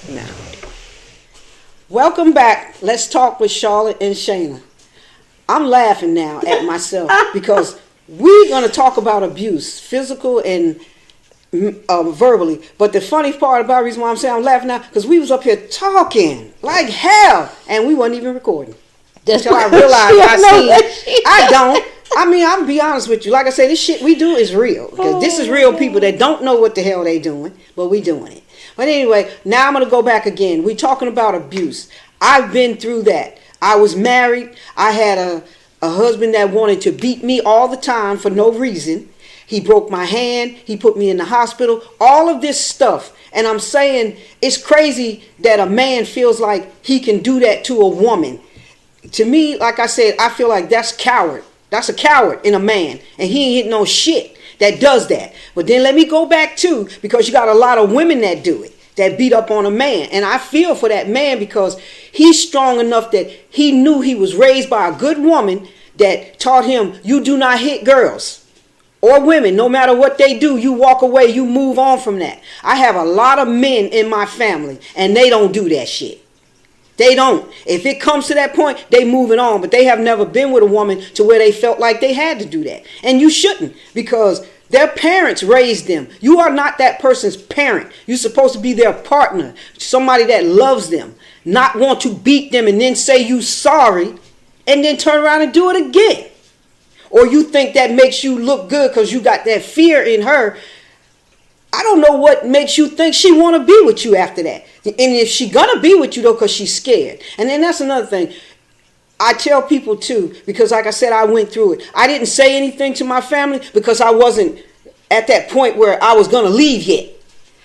No. Welcome back. Let's talk with Charlotte and Shayna. I'm laughing now at myself because we're going to talk about abuse, physical and verbally. But the funny part about the reason why I'm saying I'm laughing now, because we was up here talking like hell and we wasn't even recording. Until I realized I don't. I mean, I'm be honest with you. Like I say, this shit we do is real. Because this is real people that don't know what the hell they doing, but we doing it. But anyway, now I'm going to go back again. We're talking about abuse. I've been through that. I was married. I had a husband that wanted to beat me all the time for no reason. He broke my hand. He put me in the hospital. All of this stuff. And I'm saying it's crazy that a man feels like he can do that to a woman. To me, like I said, I feel like that's coward. That's a coward in a man. And he ain't hitting no shit that does that. But then let me go back too, because you got a lot of women that do it, that beat up on a man. And I feel for that man because he's strong enough that he knew he was raised by a good woman that taught him, you do not hit girls or women. No matter what they do, you walk away, you move on from that. I have a lot of men in my family and they don't do that shit. They don't. If it comes to that point, they moving on. But they have never been with a woman to where they felt like they had to do that. And you shouldn't, because their parents raised them. You are not that person's parent. You're supposed to be their partner, somebody that loves them, not want to beat them and then say you sorry and then turn around and do it again. Or you think that makes you look good because you got that fear in her. I don't know what makes you think she want to be with you after that. And if she gonna be with you though, because she's scared. And then that's another thing. I tell people too, because like I said, I went through it. I didn't say anything to my family because I wasn't at that point where I was gonna leave yet.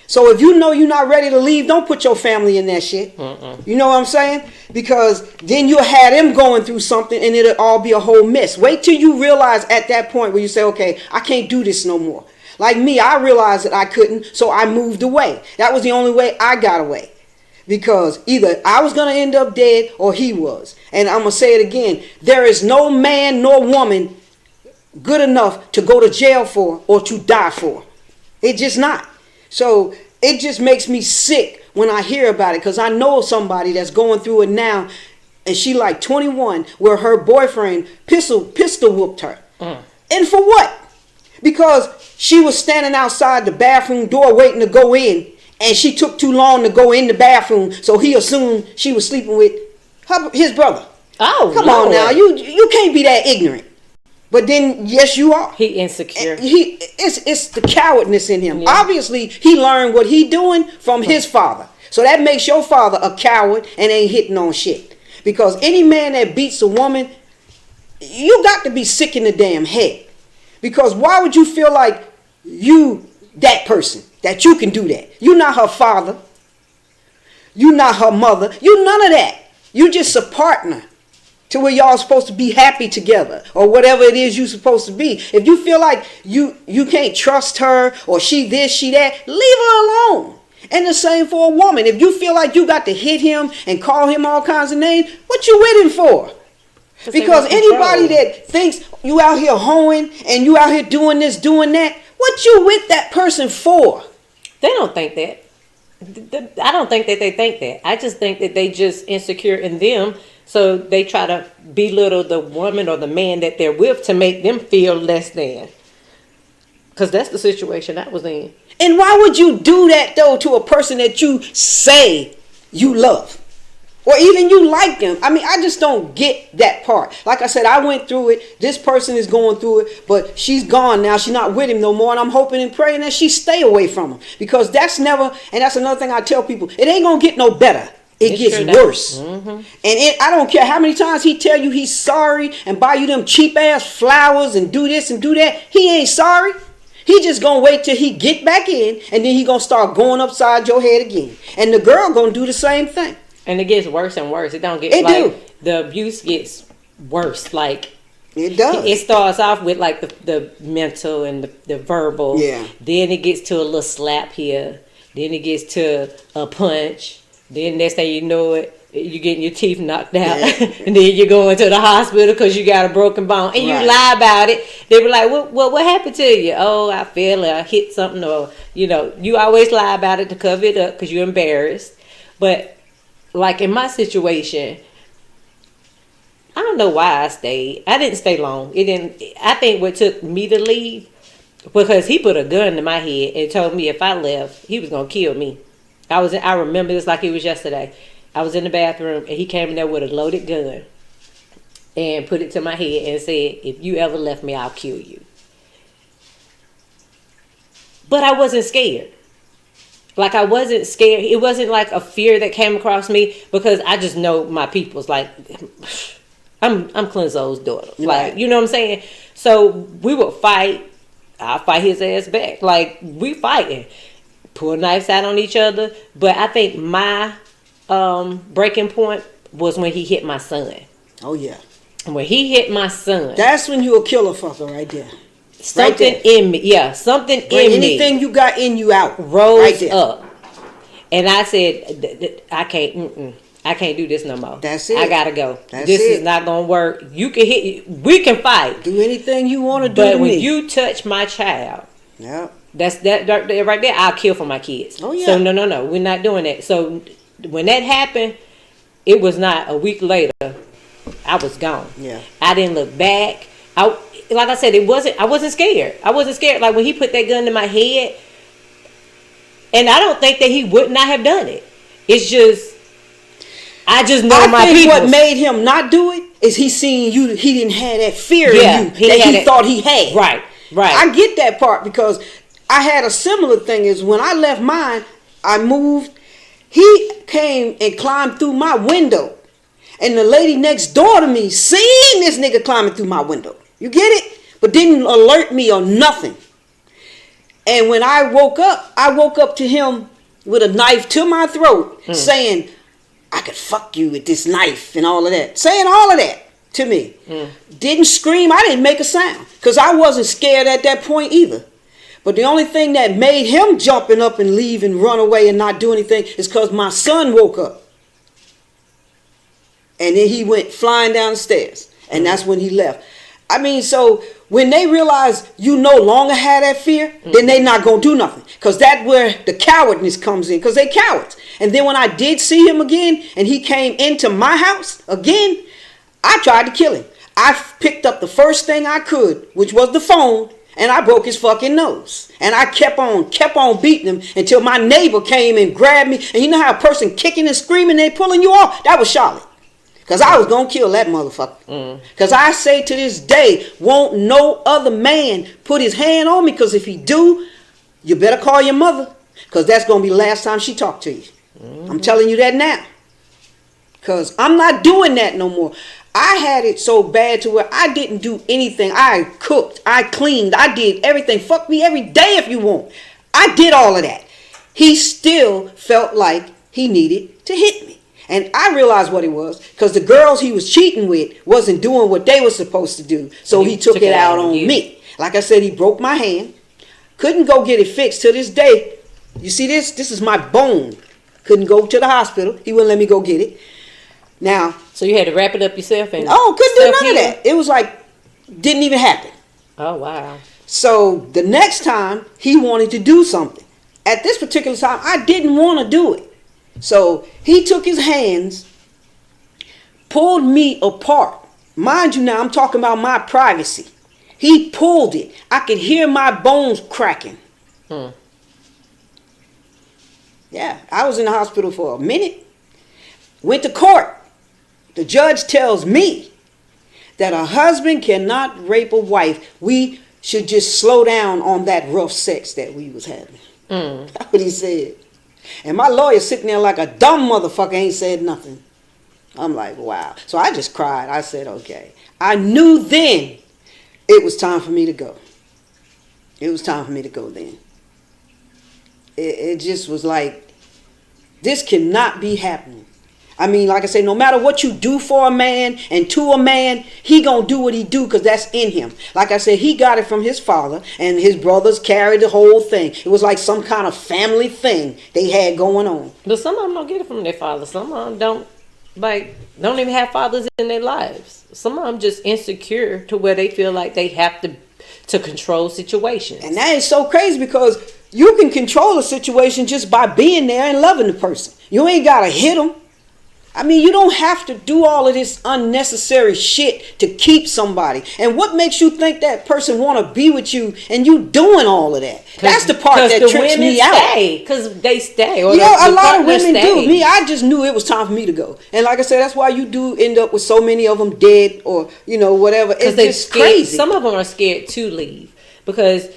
So if you know you're not ready to leave, don't put your family in that shit. You know what I'm saying? Because then you'll have them going through something and it'll all be a whole mess. Wait till you realize at that point where you say, okay, I can't do this no more. Like me, I realized that I couldn't, so I moved away. That was the only way I got away. Because either I was going to end up dead or he was. And I'm going to say it again. There is no man nor woman good enough to go to jail for or to die for. It's just not. So it just makes me sick when I hear about it. Because I know somebody that's going through it now. And she like 21 where her boyfriend pistol whooped her. And for what? Because she was standing outside the bathroom door waiting to go in, and she took too long to go in the bathroom, so he assumed she was sleeping with his brother. Oh, come on now, you can't be that ignorant. But then, yes, you are. He insecure. It's the cowardness in him. Yeah. Obviously, he learned what he doing from his father. So that makes your father a coward and ain't hitting on shit. Because any man that beats a woman, you got to be sick in the damn head. Because why would you feel like you that person, that you can do that? You're not her father. You're not her mother. You none of that. You just a partner to where y'all supposed to be happy together or whatever it is you're supposed to be. If you feel like you can't trust her or she this, she that, leave her alone. And the same for a woman. If you feel like you got to hit him and call him all kinds of names, what you with him for? Because anybody that thinks you out here hoeing and you out here doing this, doing that, what you with that person for? They don't think that. I don't think that they think that. I just think that they just insecure in them. So they try to belittle the woman or the man that they're with to make them feel less than. Because that's the situation I was in. And why would you do that though to a person that you say you love? Or even you like them. I mean, I just don't get that part. Like I said, I went through it. This person is going through it, but she's gone now. She's not with him no more. And I'm hoping and praying that she stay away from him. Because that's never, and that's another thing I tell people, it ain't going to get no better. It gets worse. And I don't care how many times he tell you he's sorry and buy you them cheap ass flowers and do this and do that. He ain't sorry. He just going to wait till he get back in and then he going to start going upside your head again. And the girl going to do the same thing. And it gets worse and worse. It don't get the abuse gets worse. Like it does. It starts off with like the mental and the verbal. Yeah. Then it gets to a little slap here. Then it gets to a punch. Then next thing you know it, you're getting your teeth knocked out. Yeah. And then you're going to the hospital because you got a broken bone. And you lie about it. They were like, what happened to you? Oh, I fell or I hit something. Or, you always lie about it to cover it up because you're embarrassed. But like in my situation, I don't know why I stayed. I didn't stay long. It didn't. I think what took me to leave because he put a gun to my head and told me if I left, he was gonna kill me. I remember this like it was yesterday. I was in the bathroom and he came in there with a loaded gun and put it to my head and said, "If you ever left me, I'll kill you." But I wasn't scared. Like I wasn't scared. It wasn't like a fear that came across me because I just know my people's like. I'm Clenzo's daughter. Like, you know what I'm saying? So we would fight. I'll fight his ass back. Like, we fighting. Pull knives out on each other. But I think my breaking point was when he hit my son. Oh, yeah. When he hit my son. That's when you a killer fucker right there. Something right there. in me. Yeah, something Bring in me. anything you got in you out. Rose up. And I said, I can't, I can't do this no more. That's it. I gotta go. That's this it. is not gonna work. You can hit. We can fight. Do anything you want to do. But to when me. you touch my child, yeah, that's that right there. I'll kill for my kids. Oh yeah. So no, we're not doing that. So when that happened, it was not a week later. I was gone. Yeah. I didn't look back. Like I said, I wasn't scared. I wasn't scared. Like when he put that gun to my head, and I don't think that he would not have done it. It's just. I just know my people. What made him not do it is he seen you. He didn't have that fear in you that he thought he had. Right. I get that part because I had a similar thing. Is when I left mine, I moved. He came and climbed through my window, and the lady next door to me seen this nigga climbing through my window. You get it? But didn't alert me or nothing. And when I woke up to him with a knife to my throat, saying, I could fuck you with this knife and all of that. Saying all of that to me. Didn't scream. I didn't make a sound. Because I wasn't scared at that point either. But the only thing that made him jumping up and leave and run away and not do anything is because my son woke up. And then he went flying down the stairs. And that's when he left. I mean, so when they realize you no longer have that fear, then they not going to do nothing. Because that's where the cowardness comes in. Because they cowards. And then when I did see him again, and he came into my house again, I tried to kill him. I picked up the first thing I could, which was the phone, and I broke his fucking nose. And I kept on beating him until my neighbor came and grabbed me. And you know how a person kicking and screaming, they pulling you off? That was Charlotte. Because I was going to kill that motherfucker. Because I say to this day, won't no other man put his hand on me. Because if he do, you better call your mother. Because that's going to be the last time she talk to you. I'm telling you that now. Because I'm not doing that no more. I had it so bad to where I didn't do anything. I cooked. I cleaned. I did everything. Fuck me every day if you want. I did all of that. He still felt like he needed to hit me. And I realized what it was because the girls he was cheating with wasn't doing what they were supposed to do. So he took it out on me. Like I said, he broke my hand. Couldn't go get it fixed to this day. You see this? This is my bone. Couldn't go to the hospital. He wouldn't let me go get it. Now. So you had to wrap it up yourself? And couldn't do none of that. It was like, didn't even happen. Oh, wow. So the next time he wanted to do something. At this particular time, I didn't want to do it. So he took his hands, pulled me apart. Mind you now, I'm talking about my privacy. He pulled it. I could hear my bones cracking. Yeah, I was in the hospital for a minute. Went to court. The judge tells me that a husband cannot rape a wife. We should just slow down on that rough sex that we was having. That's what he said. And my lawyer sitting there like a dumb motherfucker ain't said nothing. I'm like, wow. So I just cried. I said, okay. I knew then it was time for me to go. It was time for me to go then. It just was like, this cannot be happening. I mean, like I say, no matter what you do for a man and to a man, he gonna do what he do because that's in him. Like I said, he got it from his father and his brothers carried the whole thing. It was like some kind of family thing they had going on. But some of them don't get it from their father. Some of them don't even have fathers in their lives. Some of them just insecure to where they feel like they have to control situations. And that is so crazy because you can control a situation just by being there and loving the person. You ain't got to hit them. I mean, you don't have to do all of this unnecessary shit to keep somebody. And what makes you think that person want to be with you and you doing all of that? That's the part that trips me out. Because they stay. Or a lot of women do. Me, I just knew it was time for me to go. And like I said, that's why you do end up with so many of them dead or, whatever. It's just crazy. Some of them are scared to leave because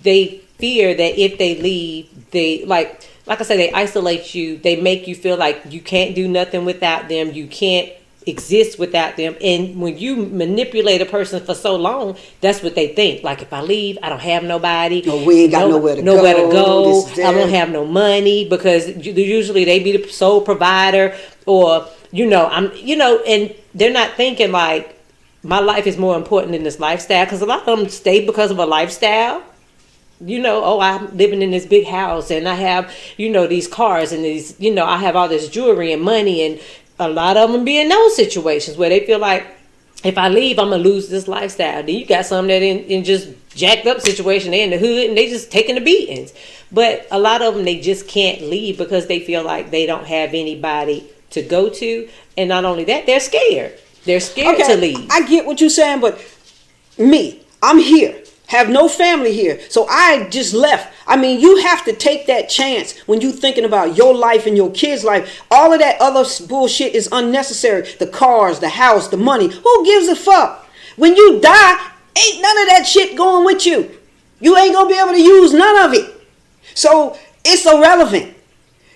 they fear that if they leave, they like I said, they isolate you. They make you feel like you can't do nothing without them. You can't exist without them. And when you manipulate a person for so long, that's what they think. Like, if I leave, I don't have nobody. No, we ain't got nowhere to go. I don't have no money, because usually they be the sole provider, or and they're not thinking like, my life is more important than this lifestyle. Because a lot of them stay because of a lifestyle. I'm living in this big house and I have, these cars and these, I have all this jewelry and money, and a lot of them be in those situations where they feel like, if I leave, I'm going to lose this lifestyle. Then you got some that in just jacked up situation. They're in the hood and they just taking the beatings. But a lot of them, they just can't leave because they feel like they don't have anybody to go to. And not only that, they're scared. They're scared to leave. I get what you're saying, but I'm here. Have no family here. So I just left. I mean, you have to take that chance when you're thinking about your life and your kids' life. All of that other bullshit is unnecessary. The cars, the house, the money. Who gives a fuck? When you die, ain't none of that shit going with you. You ain't going to be able to use none of it. So it's irrelevant.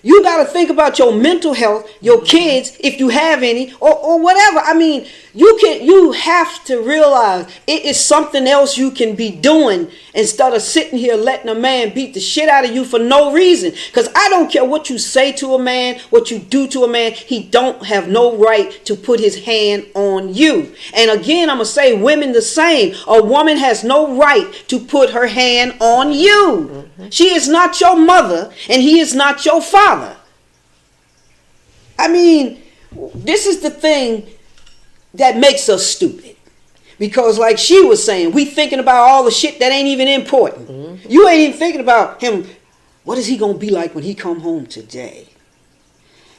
You got to think about your mental health, your kids, if you have any, or whatever. I mean, you have to realize it is something else you can be doing instead of sitting here letting a man beat the shit out of you for no reason. Because I don't care what you say to a man, what you do to a man. He don't have no right to put his hand on you. And again, I'm going to say women the same. A woman has no right to put her hand on you. She is not your mother and he is not your father. I mean, this is the thing that makes us stupid. Because like she was saying, we thinking about all the shit that ain't even important. Mm-hmm. You ain't even thinking about him. What is he going to be like when he come home today?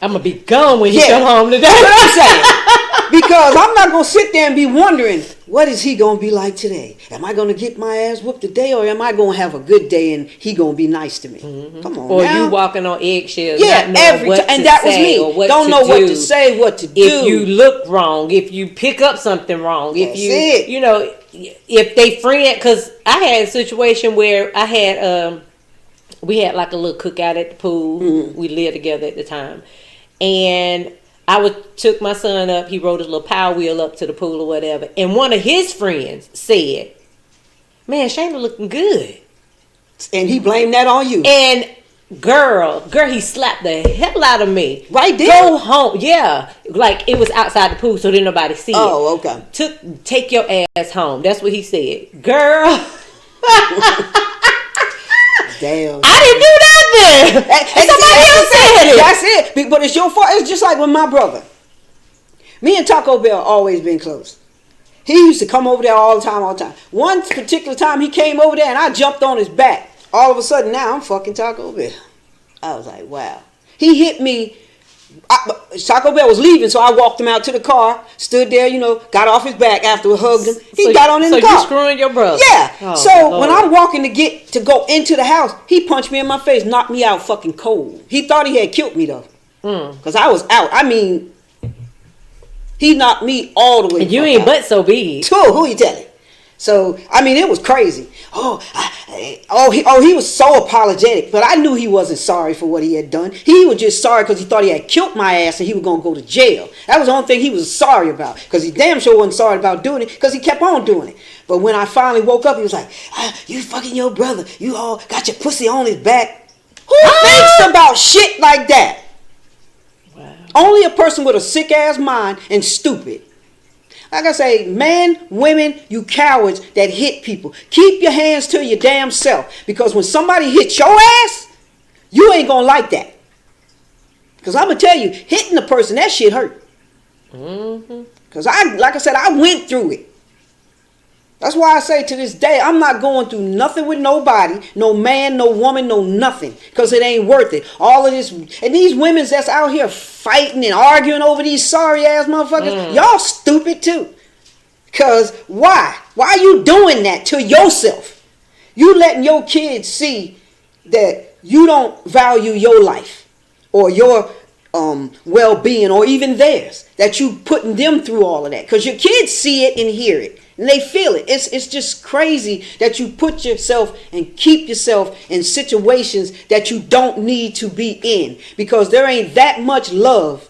I'm going to be gone when he come home today. That's what I'm saying. Because I'm not going to sit there and be wondering, what is he going to be like today? Am I going to get my ass whooped today, or am I going to have a good day and he going to be nice to me? Mm-hmm. Come on, or now. You walking on eggshells. Yeah, every time. And that was me. Don't know what to say, what to do. If you look wrong, if you pick up something wrong, if if they friend, because I had a situation where I had, we had like a little cookout at the pool. Mm-hmm. We lived together at the time. And I took my son up. He rode his little Power Wheel up to the pool or whatever. And one of his friends said, "Man, Shayna looking good." And he blamed that on you. And girl, he slapped the hell out of me. Right there? Go home. Yeah. Like it was outside the pool so didn't nobody see it. Oh, okay. Take your ass home. That's what he said. Girl. Damn. I didn't do nothing. And somebody else said it. That's it. But it's your fault. It's just like with my brother. Me and Taco Bell always been close. He used to come over there all the time. One particular time he came over there and I jumped on his back. All of a sudden now I'm fucking Taco Bell. I was like, wow. He hit me. Taco Bell was leaving, so I walked him out to the car, stood there, got off his back after I hugged him. He got on in the car. So you screwing your brother? Yeah. Oh, so Lord. When I'm walking to go into the house, he punched me in my face, knocked me out fucking cold. He thought he had killed me though, because I was out. I mean, he knocked me all the way. And you ain't out. But so big. Who you telling? So I mean, it was crazy. He was so apologetic, but I knew he wasn't sorry for what he had done. He was just sorry because he thought he had killed my ass and he was gonna go to jail. That was the only thing he was sorry about, because he damn sure wasn't sorry about doing it, because he kept on doing it. But when I finally woke up, he was like, "You fucking your brother. You all got your pussy on his back." Who thinks about shit like that? Wow. Only a person with a sick ass mind and stupid. Like I say, men, women, you cowards that hit people. Keep your hands to your damn self. Because when somebody hits your ass, you ain't going to like that. Because I'm going to tell you, hitting a person, that shit hurt. Because like I said, I went through it. That's why I say to this day, I'm not going through nothing with nobody, no man, no woman, no nothing, because it ain't worth it. All of this, and these women that's out here fighting and arguing over these sorry ass motherfuckers, y'all stupid too. Because why? Why are you doing that to yourself? You letting your kids see that you don't value your life or your well-being or even theirs, that you putting them through all of that, because your kids see it and hear it. And they feel it. It's just crazy that you put yourself and keep yourself in situations that you don't need to be in, because there ain't that much love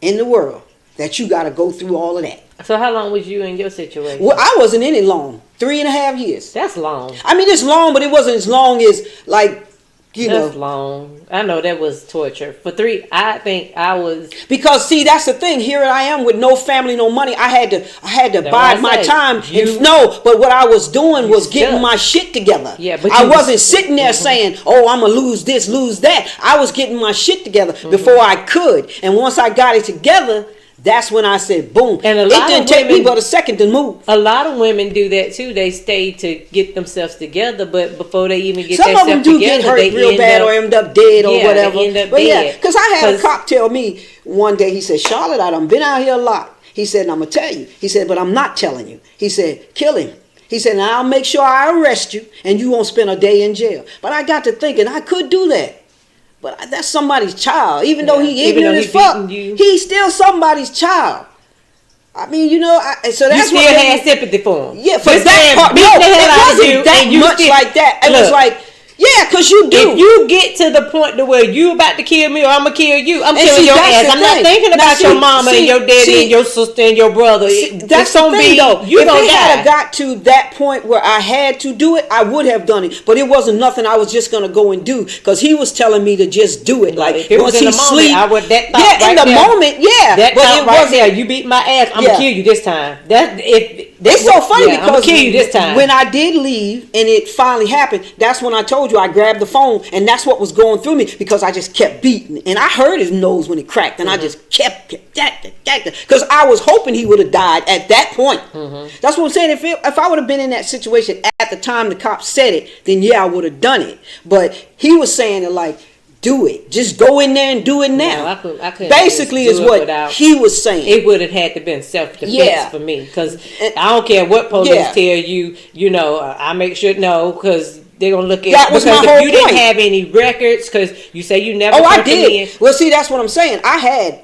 in the world that you got to go through all of that. So how long was you in your situation? Well, I wasn't in it long. 3.5 years. That's long. I mean, it's long, but it wasn't as long as, like, That's long. I know that was torture. For 3, I think I was. Because see, that's the thing. Here I am with no family, no money. I had to bide my time. But what I was doing was getting my shit together. Yeah, but I wasn't sitting there saying, "Oh, I'm gonna lose this, lose that." I was getting my shit together before I could. And once I got it together, that's when I said, boom. And it didn't take me but a second to move. A lot of women do that too. They stay to get themselves together, but before they even get some of them do together, get hurt real bad or end up dead or whatever. They end up but dead. yeah, because I had a cop tell me one day, he said, "Charlotte, I done been out here a lot." He said, "And I'm going to tell you." He said, "But I'm not telling you." He said, "Kill him." He said, "Now I'll make sure I arrest you and you won't spend a day in jail." But I got to thinking, I could do that. But that's somebody's child. Even though he ignorant as fuck, he's still somebody's child. I mean, so that's you still had sympathy for him. Yeah, for that part. No, it wasn't that much like that. It was like, yeah, because you do. If you get to the point to where you about to kill me or I'm going to kill you, I'm killing your ass. I'm not thinking about your mama and your daddy and your sister and your brother. That's the thing, though. If it had got to that point where I had to do it, I would have done it. But it wasn't nothing I was just going to go and do, because he was telling me to just do it. Like, if it was in the moment, I would, that thought yeah, right in the there, moment, yeah. That but thought right there, you beat my ass, I'm going to kill you this time. It's so funny because I'm gonna kill you this time. When I did leave and it finally happened, that's when I told you I grabbed the phone, and that's what was going through me, because I just kept beating, and I heard his nose when it cracked, and I just kept because I was hoping he would have died at that point. That's what I'm saying. If I would have been in that situation at the time the cop said it, then yeah, I would have done it. But he was saying it like, do it. Just go in there and do it now. No, I couldn't. Basically, is what he was saying. It would have had to been self-defense for me, because I don't care what police tell you. I make sure because they're gonna look at that was because my if whole you point. didn't have any records, because you say you never. Oh, I did. Well, see, that's what I'm saying. I had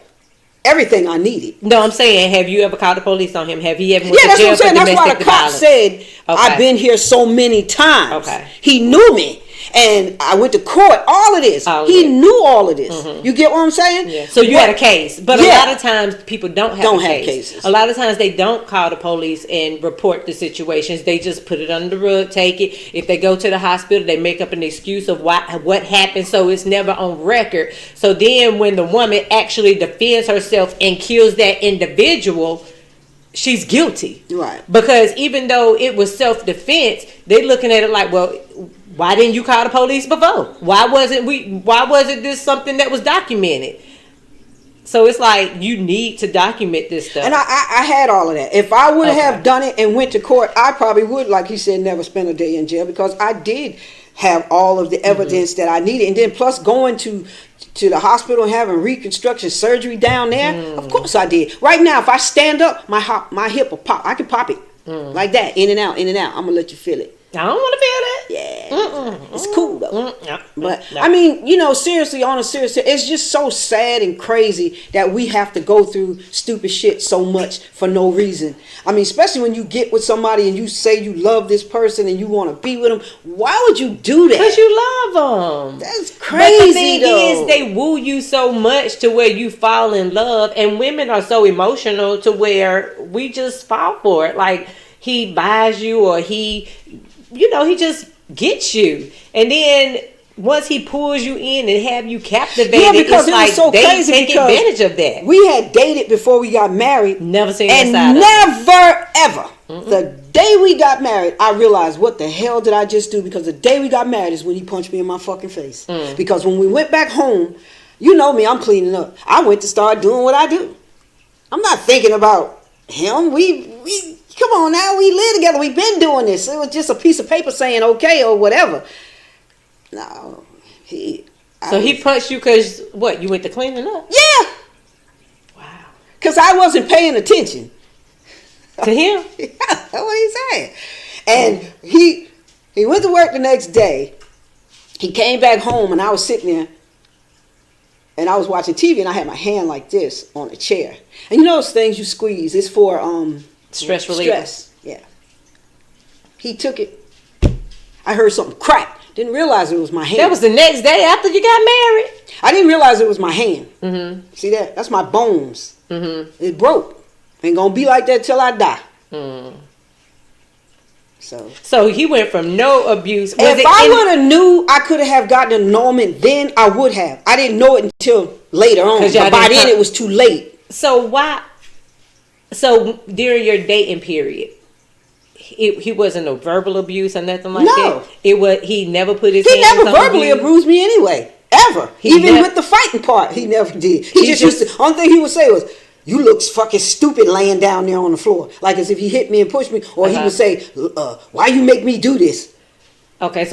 everything I needed. No, I'm saying, have you ever called the police on him? Have he ever went to that's jail what I'm saying. for That's why the cop violence? said, I've been here so many times. Okay. He knew me. And I went to court, all of this. He knew all of this. You get what I'm saying? Yeah. So you had a case. But a lot of times people don't have cases. A lot of times they don't call the police and report the situations. They just put it under the rug, take it. If they go to the hospital, they make up an excuse of what happened, so it's never on record. So then when the woman actually defends herself and kills that individual, she's guilty. Right. Because even though it was self-defense, they're looking at it like, well, why didn't you call the police before? Why wasn't this something that was documented? So it's like, you need to document this stuff. And I had all of that. If I would have done it and went to court, I probably would, like he said, never spend a day in jail, because I did have all of the evidence that I needed. And then plus going to the hospital and having reconstruction surgery down there, of course I did. Right now, if I stand up, my hip will pop. I can pop it like that, in and out, in and out. I'm going to let you feel it. I don't want to feel that. Yeah. It's cool though. But I mean, seriously, on a serious, it's just so sad and crazy that we have to go through stupid shit so much for no reason. I mean, especially when you get with somebody and you say you love this person and you want to be with them. Why would you do that? Because you love them. That's crazy. But the thing is, they woo you so much to where you fall in love, and women are so emotional to where we just fall for it. Like, he buys you, or he just gets you, and then once he pulls you in and have you captivated, because it's it was so crazy take advantage of that. We had dated before we got married. Never seen and that side never ever. The day we got married, I realized, what the hell did I just do? Because the day we got married is when he punched me in my fucking face. Because when we went back home, you know me, I'm cleaning up. I went to start doing what I do. I'm not thinking about him. Come on now, we live together. We've been doing this. It was just a piece of paper saying okay or whatever. No, So he punched you because what? You went to cleaning up? Yeah. Wow. Because I wasn't paying attention. To him? Yeah, that's what he said. And he went to work the next day. He came back home and I was sitting there and I was watching TV and I had my hand like this on a chair. And you know those things you squeeze? It's for stress relief. Stress, yeah. He took it. I heard something crack. Didn't realize it was my hand. That was the next day after you got married? I didn't realize it was my hand. Mm-hmm. See that? That's my bones. Mm-hmm. It broke. Ain't gonna be like that till I die. Mm. So he went from no abuse. If I would have knew I could have gotten an annulment, then I would have. I didn't know it until later on. But by then it was too late. So why? So during your dating period, he wasn't no verbal abuse or nothing like that. He never put his. He hands never on verbally you? abused me anyway, ever. Even with the fighting part, he never did. He just used to. Only thing he would say was, "You look fucking stupid laying down there on the floor," like as if he hit me and pushed me, or he would say, "Why you make me do this?" Okay,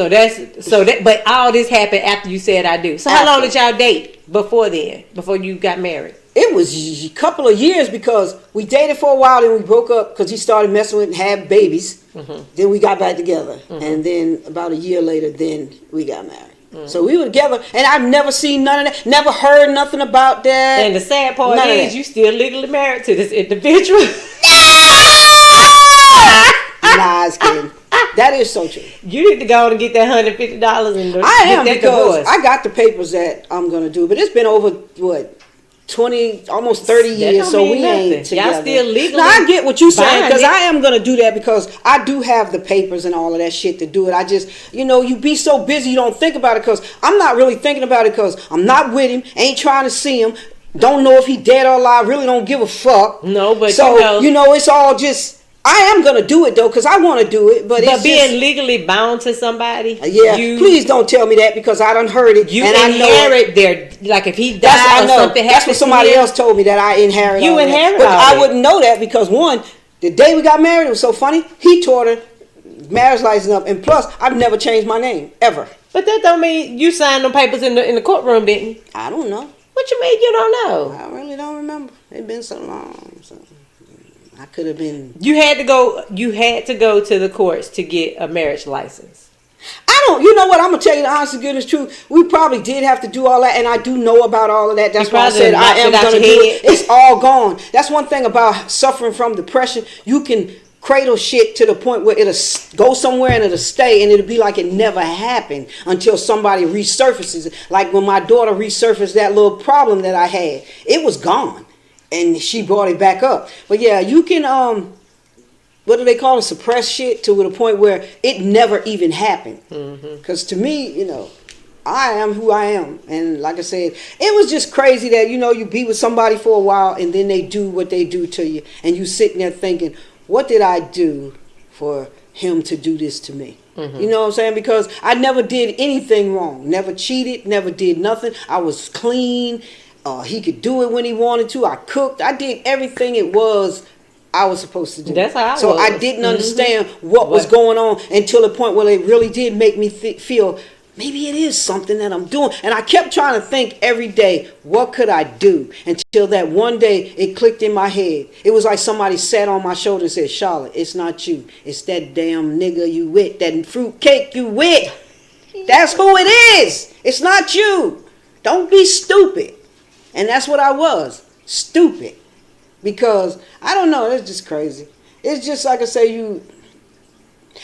but all this happened after you said I do. So how long did y'all date before then? Before you got married? It was a couple of years because we dated for a while, then we broke up because he started messing with and had babies. Mm-hmm. Then we got back together, and then about a year later, then we got married. Mm-hmm. So we were together, and I've never seen none of that, never heard nothing about that. And the sad part is, you still legally married to this individual. Nah, it's kidding. That is so true. You need to go and get that $150 and I am, because I got the papers that I'm gonna do, but it's been over what 20, almost 30 years, so we ain't together. Y'all still legally. Now I get what you're saying, because I am gonna do that because I do have the papers and all of that shit to do it. I just, you be so busy you don't think about it, because I'm not really thinking about it because I'm not with him, ain't trying to see him, don't know if he dead or alive, really don't give a fuck. No, but so it's all just. I am gonna do it though, because I want to do it, but it's being just, legally bound to somebody. Yeah, please don't tell me that, because I done heard it. You and inherit their, like if he died or something. That's what somebody else told me, that I inherit. You inherit, but I wouldn't know that, because one, the day we got married, it was so funny. He tore the marriage license up, and plus, I've never changed my name ever. But that don't mean you signed them papers in the courtroom, didn't you? I don't know. What you mean you don't know? I really don't remember. It's been so long. So. I could have been. You had to go to the courts to get a marriage license. You know what? I'm gonna tell you the honest to goodness truth. We probably did have to do all that, and I do know about all of that. That's why I said I am gonna do it. It's all gone. That's one thing about suffering from depression. You can cradle shit to the point where it'll go somewhere and it'll stay, and it'll be like it never happened until somebody resurfaces it. Like when my daughter resurfaced that little problem that I had, it was gone. And she brought it back up. But yeah, you can, what do they call it? Suppress shit to the point where it never even happened. Because to me, I am who I am. And like I said, it was just crazy that, you be with somebody for a while and then they do what they do to you. And you sitting there thinking, what did I do for him to do this to me? You know what I'm saying? Because I never did anything wrong. Never cheated, never did nothing. I was clean. He could do it when he wanted to. I cooked. I did everything I was supposed to do. That's how I was. So I didn't understand what was going on until the point where it really did make me feel maybe it is something that I'm doing. And I kept trying to think every day, what could I do? Until that one day it clicked in my head. It was like somebody sat on my shoulder and said, Charlotte, it's not you. It's that damn nigga you with, that fruit cake you with. That's who it is. It's not you. Don't be stupid. And that's what I was, stupid, because I don't know, it's just crazy. It's just like I say,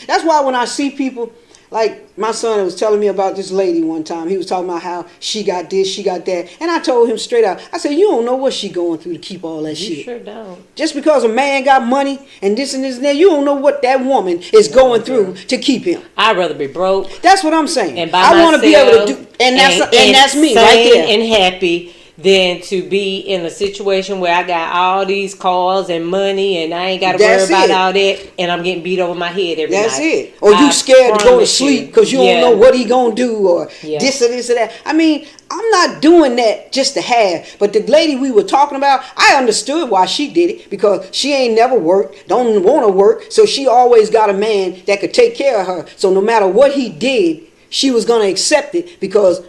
that's why when I see people, like my son was telling me about this lady one time. He was talking about how she got this, she got that. And I told him straight out, I said, you don't know what she going through to keep all that shit. You sure don't. Just because a man got money and this and that, you don't know what that woman is going through to keep him. I'd rather be broke. That's what I'm saying. And by I want to be able to do, and that's me right there. And happy than to be in a situation where I got all these cars and money and I ain't got to worry That's about it. all that and I'm getting beat over my head every night. That's it. Or you I scared to go to promise sleep you. because you Yeah. don't know what he gonna do or Yeah. this or this or that. I mean, I'm not doing that just to have. But the lady we were talking about, I understood why she did it because she ain't never worked, don't want to work, so she always got a man that could take care of her. So no matter what he did, she was gonna accept it because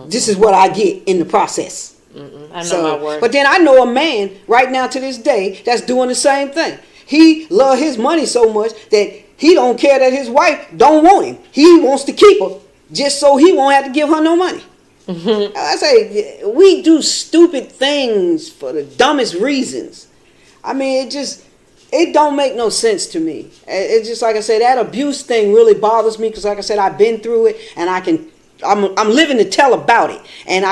this is what I get in the process. I know my worth. But then I know a man right now to this day that's doing the same thing. He love his money so much that he don't care that his wife don't want him. He wants to keep her just so he won't have to give her no money. I say we do stupid things for the dumbest reasons. I mean, it don't make no sense to me. It's just like I said, that abuse thing really bothers me because, like I said, I've been through it and I'm living to tell about it, and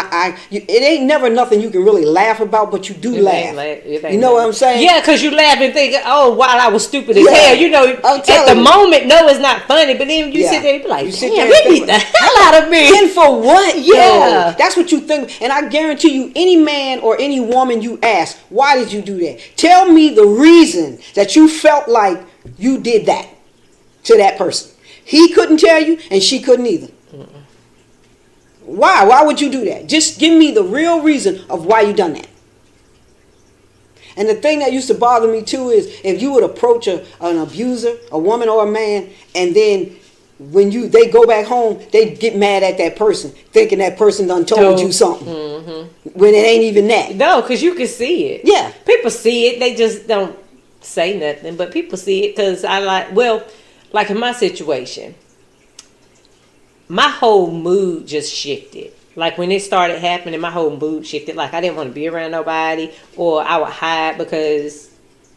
it ain't never nothing you can really laugh about, but you do laugh. You know what I'm saying? Yeah, because you laugh and think, oh, wow, I was stupid as Yeah. hell. You know, I'm at telling the you. moment, no, it's not funny, but then you Yeah. sit there and be like, You sit damn, there and they think beat the hell out of me. And for what? Yeah. Yo? That's what you think. And I guarantee you, any man or any woman you ask, why did you do that? Tell me the reason that you felt like you did that to that person. He couldn't tell you, and she couldn't either. Why? Why would you do that? Just give me the real reason of why you done that. And the thing that used to bother me too is if you would approach an abuser, a woman or a man, and then when they go back home, they get mad at that person, thinking that person done told you something. When it ain't even that. No, because you can see it. Yeah. People see it. They just don't say nothing. But people see it because like in my situation, my whole mood just shifted. Like when it started happening, my whole mood shifted. Like I didn't want to be around nobody, or I would hide because,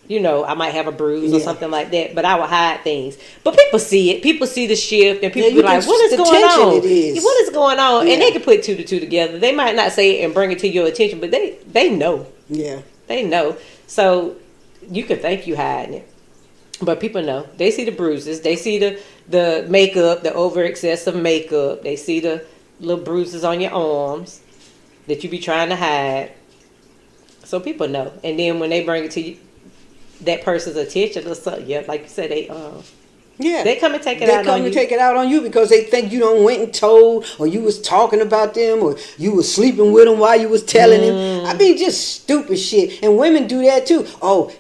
I might have a bruise or something like that. But I would hide things. But people see it. People see the shift, and people be like, "What is the going tension on? it is. What is going on?" Yeah. And they can put two to two together. They might not say it and bring it to your attention, but they know. Yeah. They know. So you could think you hiding it. But people know. They see the bruises. They see the makeup, the over excessive makeup. They see the little bruises on your arms that you be trying to hide. So people know. And then when they bring it to you, that person's attention or something, like you said, they come and take it out on you. They come to take it out on you because they think you done went and told, or you was talking about them, or you was sleeping with them while you was telling them. I mean, just stupid shit. And women do that too. Oh,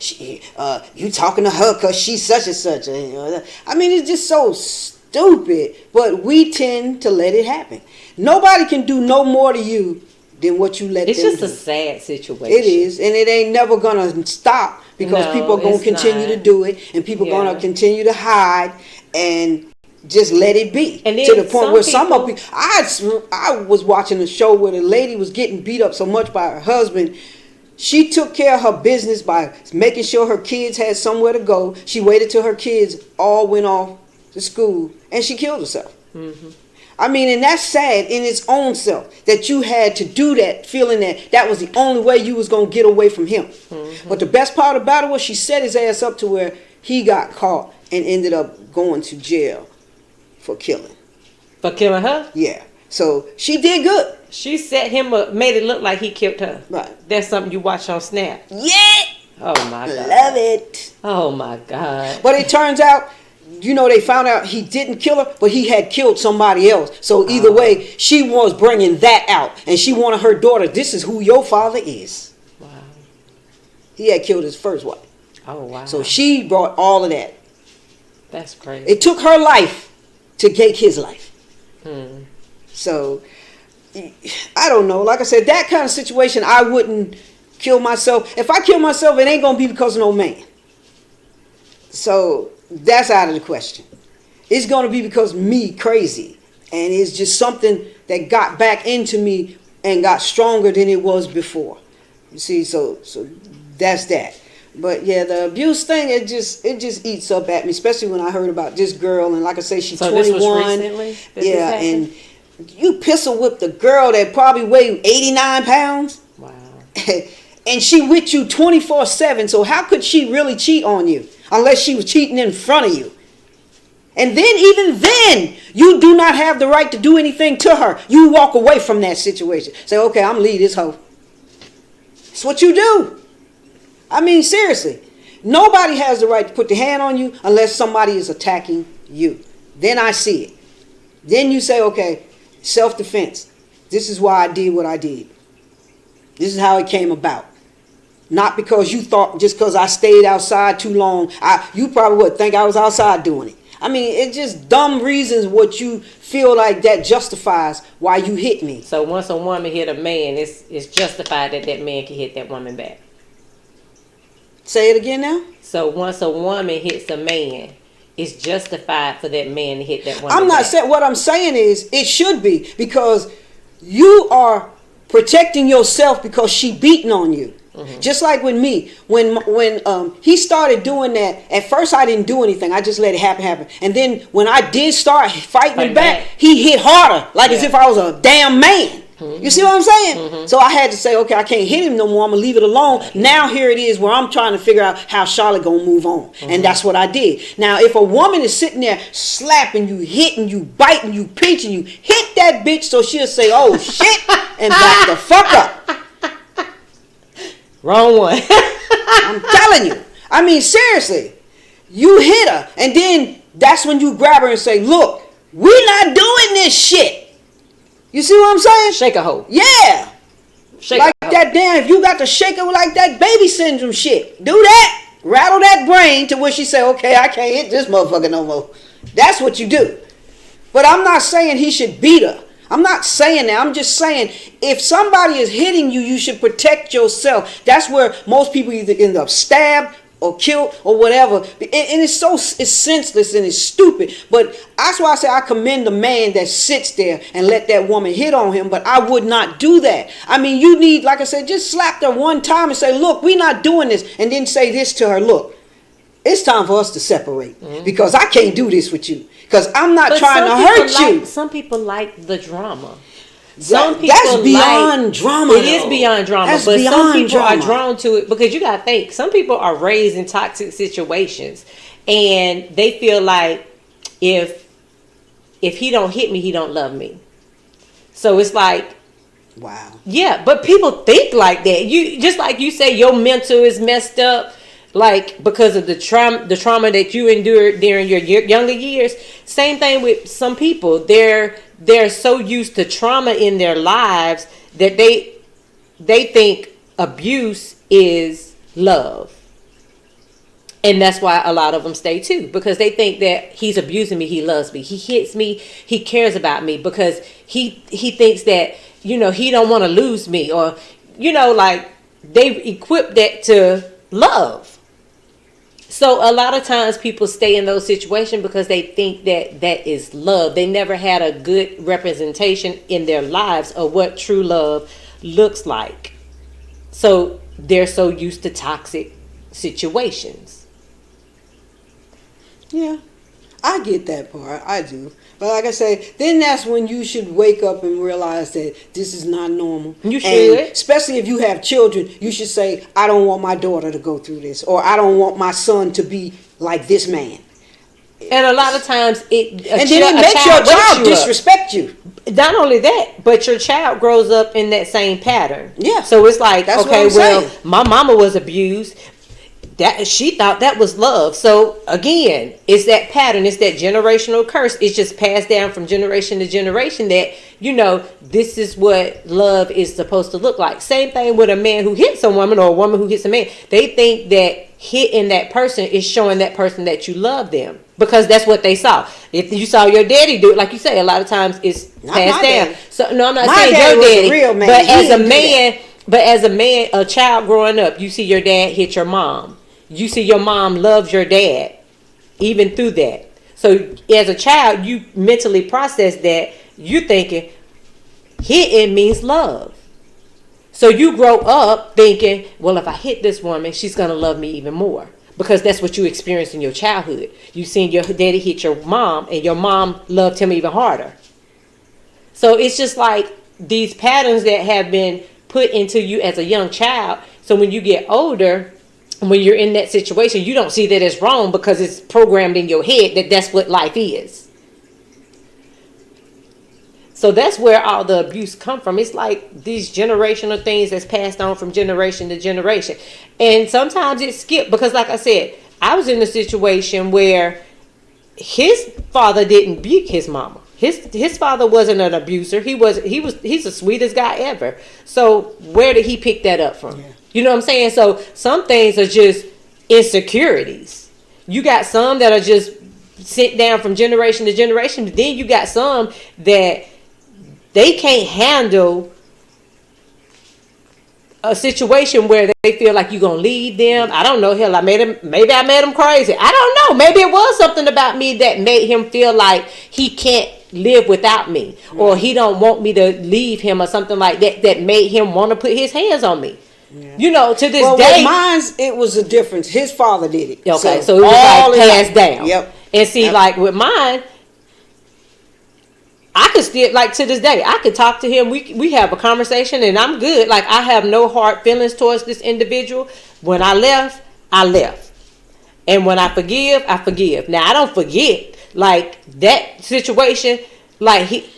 you talking to her because she's such and such. I mean, it's just so stupid. But we tend to let it happen. Nobody can do no more to you than what you let them do. It's just a sad situation. It is, and it ain't never gonna stop because people are gonna continue to do it, and people gonna continue to hide and just let it be. And then to the point where some of people, I was watching a show where the lady was getting beat up so much by her husband. She took care of her business by making sure her kids had somewhere to go. She waited till her kids all went off to school, and she killed herself. I mean, and that's sad in its own self that you had to do that, feeling that was the only way you was going to get away from him. But the best part about it was she set his ass up to where he got caught and ended up going to jail for killing. For killing her? Yeah. So she did good. She set him up, made it look like he killed her. Right. That's something you watch on Snap. Yeah. Oh, my God. Love it. Oh, my God. But it turns out, they found out he didn't kill her, but he had killed somebody else. So either way, she was bringing that out. And she wanted her daughter, this is who your father is. Wow. He had killed his first wife. Oh, wow. So she brought all of that. That's crazy. It took her life to take his life. So, I don't know. Like I said, that kind of situation, I wouldn't kill myself. If I kill myself, it ain't going to be because of no man. So, that's out of the question. It's going to be because me crazy. And it's just something that got back into me and got stronger than it was before. You see, so that's that. But yeah, the abuse thing, it just eats up at me, especially when I heard about this girl. And like I say, she's 21. This was recently? Yeah, and you pistol whipped a girl that probably weighed 89 pounds. Wow. And she with you 24/7. So how could she really cheat on you? Unless she was cheating in front of you. And then, even then, you do not have the right to do anything to her. You walk away from that situation. Say, okay, I'm going to leave this hoe. It's what you do. I mean, seriously. Nobody has the right to put their hand on you unless somebody is attacking you. Then I see it. Then you say, okay, self-defense. This is why I did what I did. This is how it came about. Not because you thought, just because I stayed outside too long, you probably would think I was outside doing it. I mean, it's just dumb reasons what you feel like that justifies why you hit me. So once a woman hit a man, it's justified that that man can hit that woman back. Say it again now. So once a woman hits a man, it's justified for that man to hit that woman I'm not back. saying, what I'm saying is it should be, because you are protecting yourself because she beating on you. Mm-hmm. Just like with me, when he started doing that, at first I didn't do anything. I just let it happen. And then when I did start fighting him back, he hit harder, like as if I was a damn man. Mm-hmm. You see what I'm saying? Mm-hmm. So I had to say, okay, I can't hit him no more. I'm going to leave it alone. Now here it is where I'm trying to figure out how Charlotte going to move on. Mm-hmm. And that's what I did. Now, if a woman is sitting there slapping you, hitting you, biting you, pinching you, hit that bitch so she'll say, oh, shit, and back the fuck up. Wrong one. I'm telling you. I mean, seriously. You hit her, and then that's when you grab her and say, look, we're not doing this shit. You see what I'm saying? Shake a hoe. Yeah. Shake like a hoe. that damn, if you got to shake her like that baby syndrome shit. Do that. Rattle that brain to where she say, okay, I can't hit this motherfucker no more. That's what you do. But I'm not saying he should beat her. I'm not saying that. I'm just saying if somebody is hitting you, you should protect yourself. That's where most people either end up stabbed or killed or whatever. And it's senseless and it's stupid. But that's why I say I commend the man that sits there and let that woman hit on him. But I would not do that. I mean, you need, like I said, just slap her one time and say, look, we're not doing this. And then say this to her, look, it's time for us to separate. Mm-hmm. Because I can't do this with you. Because I'm not trying to hurt you. Some people like the drama. Some people that's beyond drama. It is beyond drama, but some people are drawn to it because you got to think. Some people are raised in toxic situations, and they feel like if he don't hit me, he don't love me. So it's like, wow, yeah. But people think like that. You just like you say, your mental is messed up. Like because of the trauma that you endured during your younger years. Same thing with some people. They're so used to trauma in their lives that they think abuse is love. And that's why a lot of them stay too, because they think that he's abusing me, he loves me, he hits me, he cares about me, because he thinks that, you know, he don't want to lose me, or, you know, like they equip that to love. So a lot of times people stay in those situations because they think that that is love. They never had a good representation in their lives of what true love looks like. So they're so used to toxic situations. Yeah, I get that part. I do. But like I say, then that's when you should wake up and realize that this is not normal. You should. And especially if you have children, you should say, I don't want my daughter to go through this. Or I don't want my son to be like this man. And a lot of times it makes your child disrespect you. Not only that, but your child grows up in that same pattern. Yeah. So it's like, that's okay, well, my mama was abused. That she thought that was love. So again, it's that pattern, it's that generational curse. It's just passed down from generation to generation that, you know, this is what love is supposed to look like. Same thing with a man who hits a woman or a woman who hits a man. They think that hitting that person is showing that person that you love them, because that's what they saw. If you saw your daddy do it, like you say, a lot of times it's passed down. Daddy. So no, I'm not my saying daddy your daddy, was a real man. but as a man, a child growing up, you see your dad hit your mom. You see your mom loves your dad, even through that. So as a child, you mentally process that. You're thinking, hitting means love. So you grow up thinking, well, if I hit this woman, she's going to love me even more. Because that's what you experienced in your childhood. You seen your daddy hit your mom, and your mom loved him even harder. So it's just like these patterns that have been put into you as a young child. So when you get older, when you're in that situation, you don't see that as wrong because it's programmed in your head that that's what life is. So that's where all the abuse come from. It's like these generational things that's passed on from generation to generation. And sometimes it skipped because, like I said, I was in a situation where his father didn't beat his mama. His father wasn't an abuser. He's the sweetest guy ever. So where did he pick that up from? Yeah. You know what I'm saying? So some things are just insecurities. You got some that are just sent down from generation to generation. But then you got some that they can't handle a situation where they feel like you're gonna leave them. I don't know. Hell, maybe I made him crazy. I don't know. Maybe it was something about me that made him feel like he can't live without me, or he don't want me to leave him, or something like that. That made him want to put his hands on me. Yeah. You know, to this day. With mine's, it was a difference. His father did it. Okay, so it was like passed down. Yep. And see, like with mine, I could still, like to this day, I could talk to him. We have a conversation, and I'm good. Like I have no hard feelings towards this individual. When I left, I left, and when I forgive, I forgive. Now I don't forget like that situation. Like he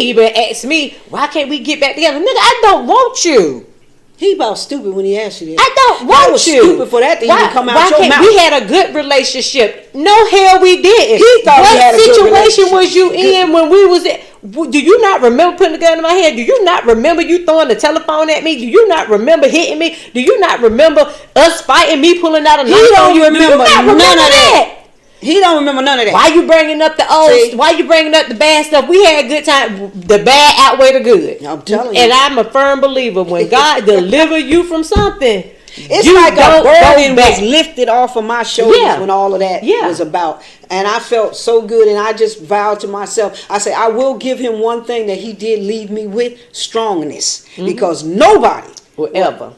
even asked me, why can't we get back together? Nigga, I don't want you. He about stupid when he asked you that. I don't want was you. Stupid for that to even come out your mouth. We had a good relationship. No, hell, we didn't. He thought what he had a good situation was you in when we was in? Do you not remember putting the gun in my head? Do you not remember you throwing the telephone at me? Do you not remember hitting me? Do you not remember us fighting, me pulling out a knife on you? He don't remember none of that. He don't remember none of that. Why you bringing up the old? See? Why you bringing up the bad stuff? We had a good time. The bad outweigh the good. I'm telling you. And I'm a firm believer when God deliver you from something, it's like a burden was lifted off of my shoulders when all of that was about. And I felt so good, and I just vowed to myself, I said, I will give him one thing that he did leave me with, strongness. Mm-hmm. Because nobody will ever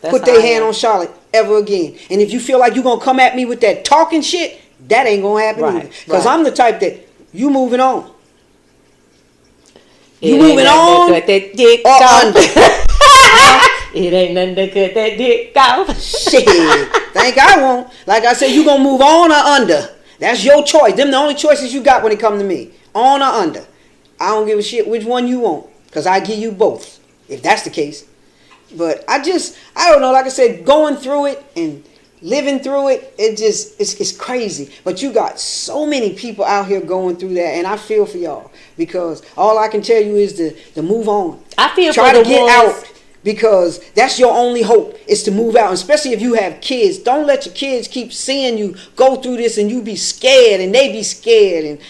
put their hand on Charlotte ever again. And if you feel like you're going to come at me with that talking shit, that ain't going to happen either. Because I'm the type that you moving on. You moving on that dick or under. It ain't nothing to cut that dick off. Shit. Think I won't. Like I said, you going to move on or under. That's your choice. Them the only choices you got when it come to me. On or under. I don't give a shit which one you want. Because I give you both. If that's the case. But I don't know. Like I said, going through it and living through it, it's crazy. But you got so many people out here going through that, and I feel for y'all, because all I can tell you is to move on. I feel try for to the get ones out, because that's your only hope, is to move out. Especially if you have kids, don't let your kids keep seeing you go through this and you be scared and they be scared,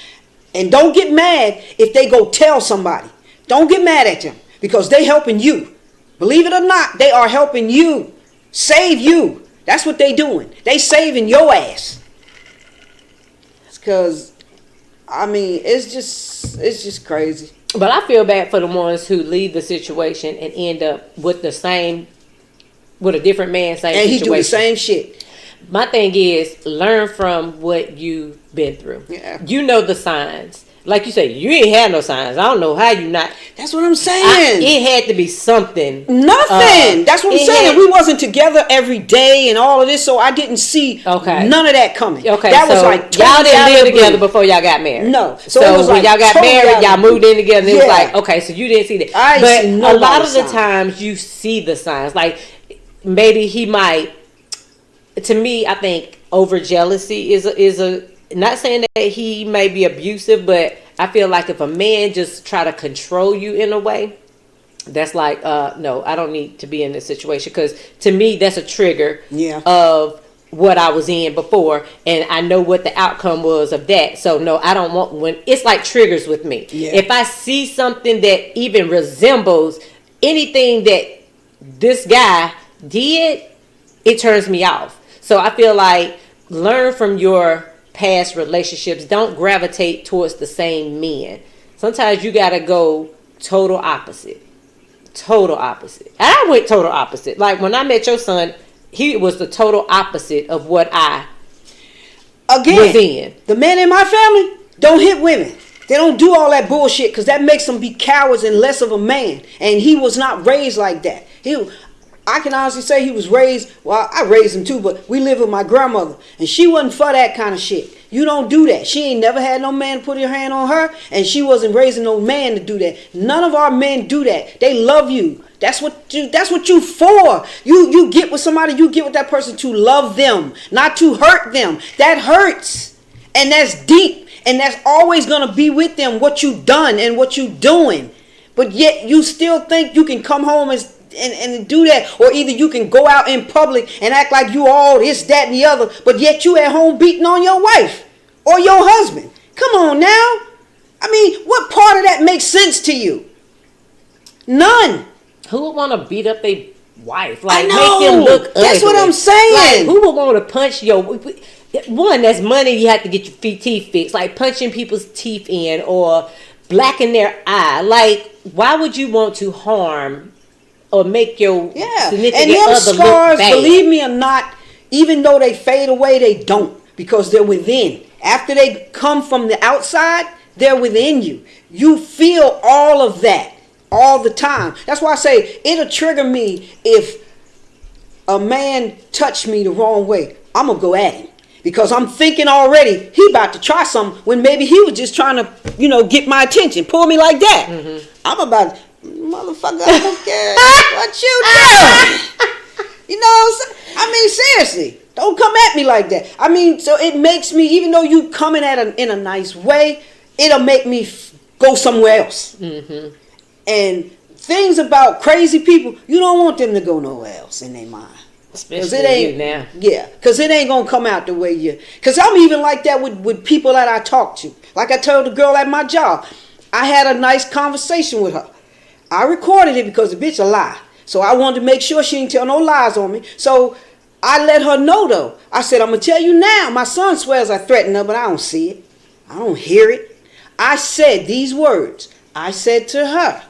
and don't get mad if they go tell somebody. Don't get mad at them, because they helping you. Believe it or not, they are helping you, save you. That's what they doing. They saving your ass. It's because, I mean, it's just crazy. But I feel bad for the ones who leave the situation and end up with a different man, same and situation. he do the same shit. My thing is, learn from what you've been through. Yeah. You know the signs. Like you say, you ain't had no signs. I don't know how you not. That's what I'm saying. It had to be something. Nothing. That's what I'm saying. We wasn't together every day and all of this, so I didn't see none of that coming. Okay, that so was like y'all didn't live together before y'all got married. No. So it was when y'all got married, y'all moved in together. And it was like, okay, so you didn't see that. But a lot of the times you see the signs. Like maybe he might. To me, I think over jealousy is a. Not saying that he may be abusive, but I feel like if a man just try to control you in a way, that's like, no, I don't need to be in this situation. Because to me, that's a trigger of what I was in before. And I know what the outcome was of that. So, no, I don't want when it's like triggers with me. Yeah. If I see something that even resembles anything that this guy did, it turns me off. So I feel like learn from your past relationships. Don't gravitate towards the same men. Sometimes you gotta go total opposite. And I went total opposite. Like when I met your son, he was the total opposite of what I was in. The men in my family don't hit women. They don't do all that bullshit, because that makes them be cowards and less of a man. And he was not raised like that. I can honestly say he was raised, well, I raised him too, but we lived with my grandmother, and she wasn't for that kind of shit. You don't do that. She ain't never had no man put her hand on her, and she wasn't raising no man to do that. None of our men do that. They love you. That's what you for. You get with somebody, you get with that person to love them, not to hurt them. That hurts. And that's deep. And that's always gonna be with them, what you done and what you doing. But yet you still think you can come home and do that, or either you can go out in public and act like you all this, that, and the other, but yet you at home beating on your wife or your husband. Come on now. I mean, what part of that makes sense to you? None. Who would want to beat up their wife? Like, I know. make them look ugly? That's what I'm saying. Like, who would want to punch your... One, that's money you have to get your teeth fixed. Like, punching people's teeth in or blacken their eye. Like, why would you want to harm or make your significant and them other scars, look bad? believe me or not, even though they fade away, they don't, because they're within. After they come from the outside, they're within you. You feel all of that all the time. That's why I say it'll trigger me if a man touched me the wrong way. I'm gonna go at him. Because I'm thinking already he about to try something when maybe he was just trying to, get my attention, pull me like that. Mm-hmm. I'm about to, motherfucker, I don't care what you doing. I mean, seriously, don't come at me like that. I mean, so it makes me, even though you coming in a nice way, it'll make me go somewhere else. Mm-hmm. And things about crazy people, you don't want them to go nowhere else in their mind. Especially it ain't, you now. Yeah, because it ain't going to come out the way you... Because I'm even like that with people that I talk to. Like I told the girl at my job, I had a nice conversation with her. I recorded it because the bitch a lie. So I wanted to make sure she didn't tell no lies on me. So I let her know, though. I said, I'm going to tell you now. My son swears I threatened her, but I don't see it. I don't hear it. I said these words. I said to her,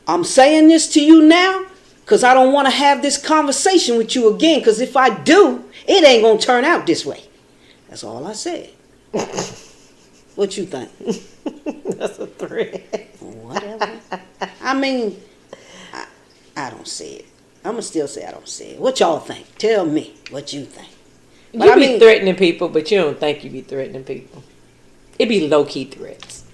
I'm saying this to you now because I don't want to have this conversation with you again, because if I do, it ain't going to turn out this way. That's all I said. What you think? That's a threat. Whatever. I mean, I don't see it. I'm going to still say I don't see it. What y'all think? Tell me what you think. But you be threatening people, but you don't think you be threatening people. It be low-key threats.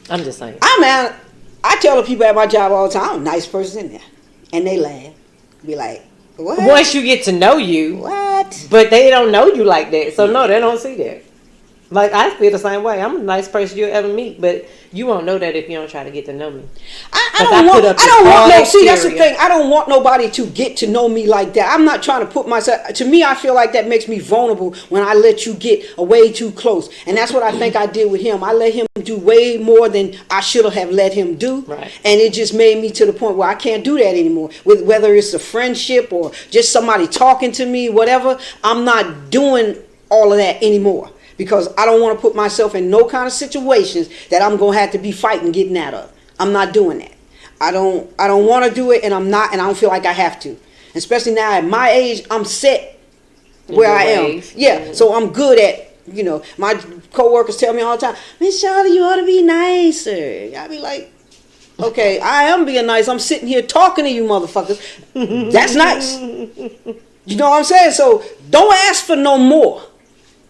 I'm just saying. I tell the people at my job all the time, I'm a nice person in there. And they laugh. Be like, what? Once you get to know you. What? But they don't know you like that. So, no, they don't see that. Like, I feel the same way. I'm a nice person you'll ever meet, but you won't know that if you don't try to get to know me. I see, that's the thing. I don't want nobody to get to know me like that. I'm not trying to put myself, to me, I feel like that makes me vulnerable when I let you get way too close. And that's what I think I did with him. I let him do way more than I should have let him do. Right. And it just made me to the point where I can't do that anymore. With whether it's a friendship or just somebody talking to me, whatever, I'm not doing all of that anymore. Because I don't want to put myself in no kind of situations that I'm going to have to be fighting getting out of. I'm not doing that. I don't want to do it, and I'm not, and I don't feel like I have to. Especially now at my age, I'm set where I am. Yeah, mm-hmm. So I'm good at, my coworkers tell me all the time, Miss Charlotte, you ought to be nicer. I be like, okay, I am being nice. I'm sitting here talking to you motherfuckers. That's nice. You know what I'm saying? So don't ask for no more.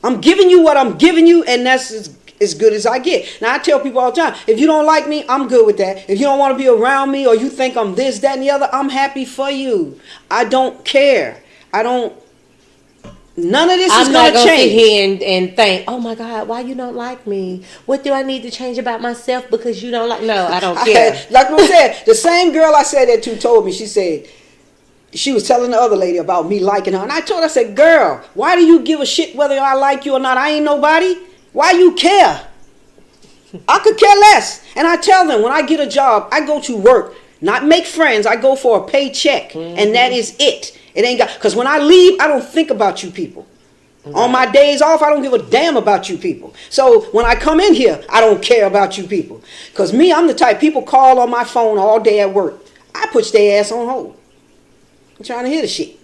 I'm giving you what I'm giving you, and that's as good as I get. Now, I tell people all the time, if you don't like me, I'm good with that. If you don't want to be around me, or you think I'm this, that, and the other, I'm happy for you. I don't care. None of this is going to change. I'm not going to sit here and think, oh my God, why you don't like me? What do I need to change about myself because you don't like me? No, I don't care. Like I said, the same girl I said that to told me, she said, she was telling the other lady about me liking her. And I told her, I said, girl, why do you give a shit whether I like you or not? I ain't nobody. Why you care? I could care less. And I tell them, when I get a job, I go to work, not make friends. I go for a paycheck. Mm-hmm. And that is it. It ain't got, because when I leave, I don't think about you people. Right. On my days off, I don't give a damn about you people. So when I come in here, I don't care about you people. Because me, I'm the type, people call on my phone all day at work. I put their ass on hold. I'm trying to hear the shit.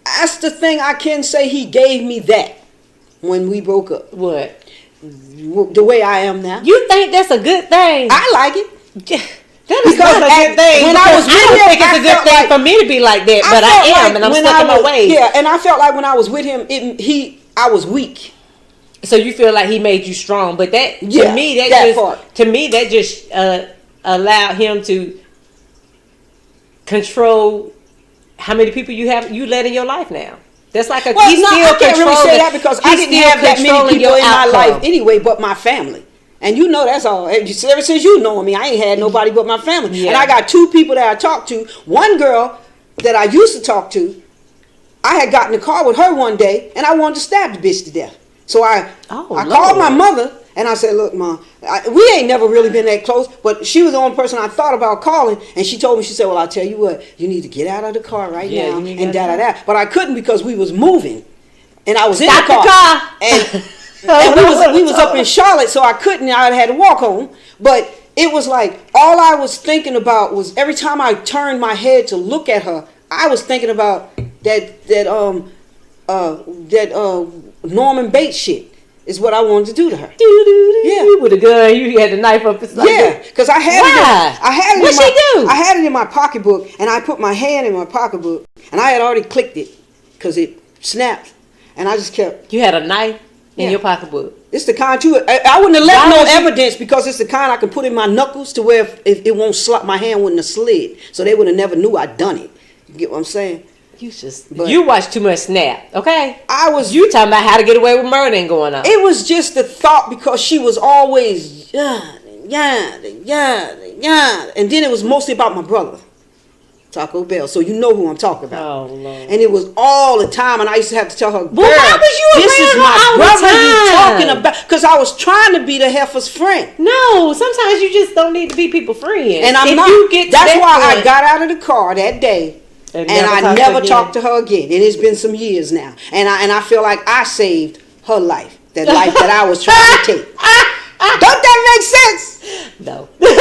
That's the thing I can say, he gave me that when we broke up. What? The way I am now. You think that's a good thing? I like it. That is not a good thing. When I was with him, think it's a good thing for me to be like that, but I am, and I'm stuck in my ways. Yeah, and I felt like when I was with him, I was weak. So you feel like he made you strong, but that to me that just allowed him to control how many people you let in your life now. That's like I can't really say that because I didn't have that many people in my life anyway, but my family. And you know that's all. Ever since you know me, I ain't had nobody but my family. Yeah. And I got 2 people that I talk to. One girl that I used to talk to, I had gotten in the car with her one day, and I wanted to stab the bitch to death. So I called my mother, and I said, look, Mom, we ain't never really been that close, but she was the only person I thought about calling, and she told me, she said, well, I'll tell you what, you need to get out of the car right now, and da-da-da. But I couldn't because we was moving, and I was in the car. And we was up in Charlotte, so I couldn't. I had to walk home. But it was like all I was thinking about was every time I turned my head to look at her, I was thinking about that Norman Bates shit is what I wanted to do to her. Yeah, with a gun, you had the knife up his sleeve. Yeah, because I had it. What'd she do? I had it in my pocketbook, and I put my hand in my pocketbook, and I had already clicked it because it snapped, and I just kept. You had a knife in your pocketbook. It's the kind too. I wouldn't have left no evidence because it's the kind I can put in my knuckles to where if it won't slap, my hand wouldn't have slid, so they would have never knew I'd done it. You get what I'm saying? You watch too much Snap, okay? You talking about how to get away with murder and going on. It was just the thought because she was always and then it was mostly about my brother, Taco Bell. So you know who I'm talking about. Oh Lord. And it was all the time, and I used to have to tell her, girl, why was you this is my brother you talking time? about, because I was trying to be the heifer's friend. No, sometimes you just don't need to be people's friend. And I'm not. That's why I got out of the car that day. And I never talked to her again. It has been some years now. And I feel like I saved her life. That life that I was trying to take. Don't that make sense? No. But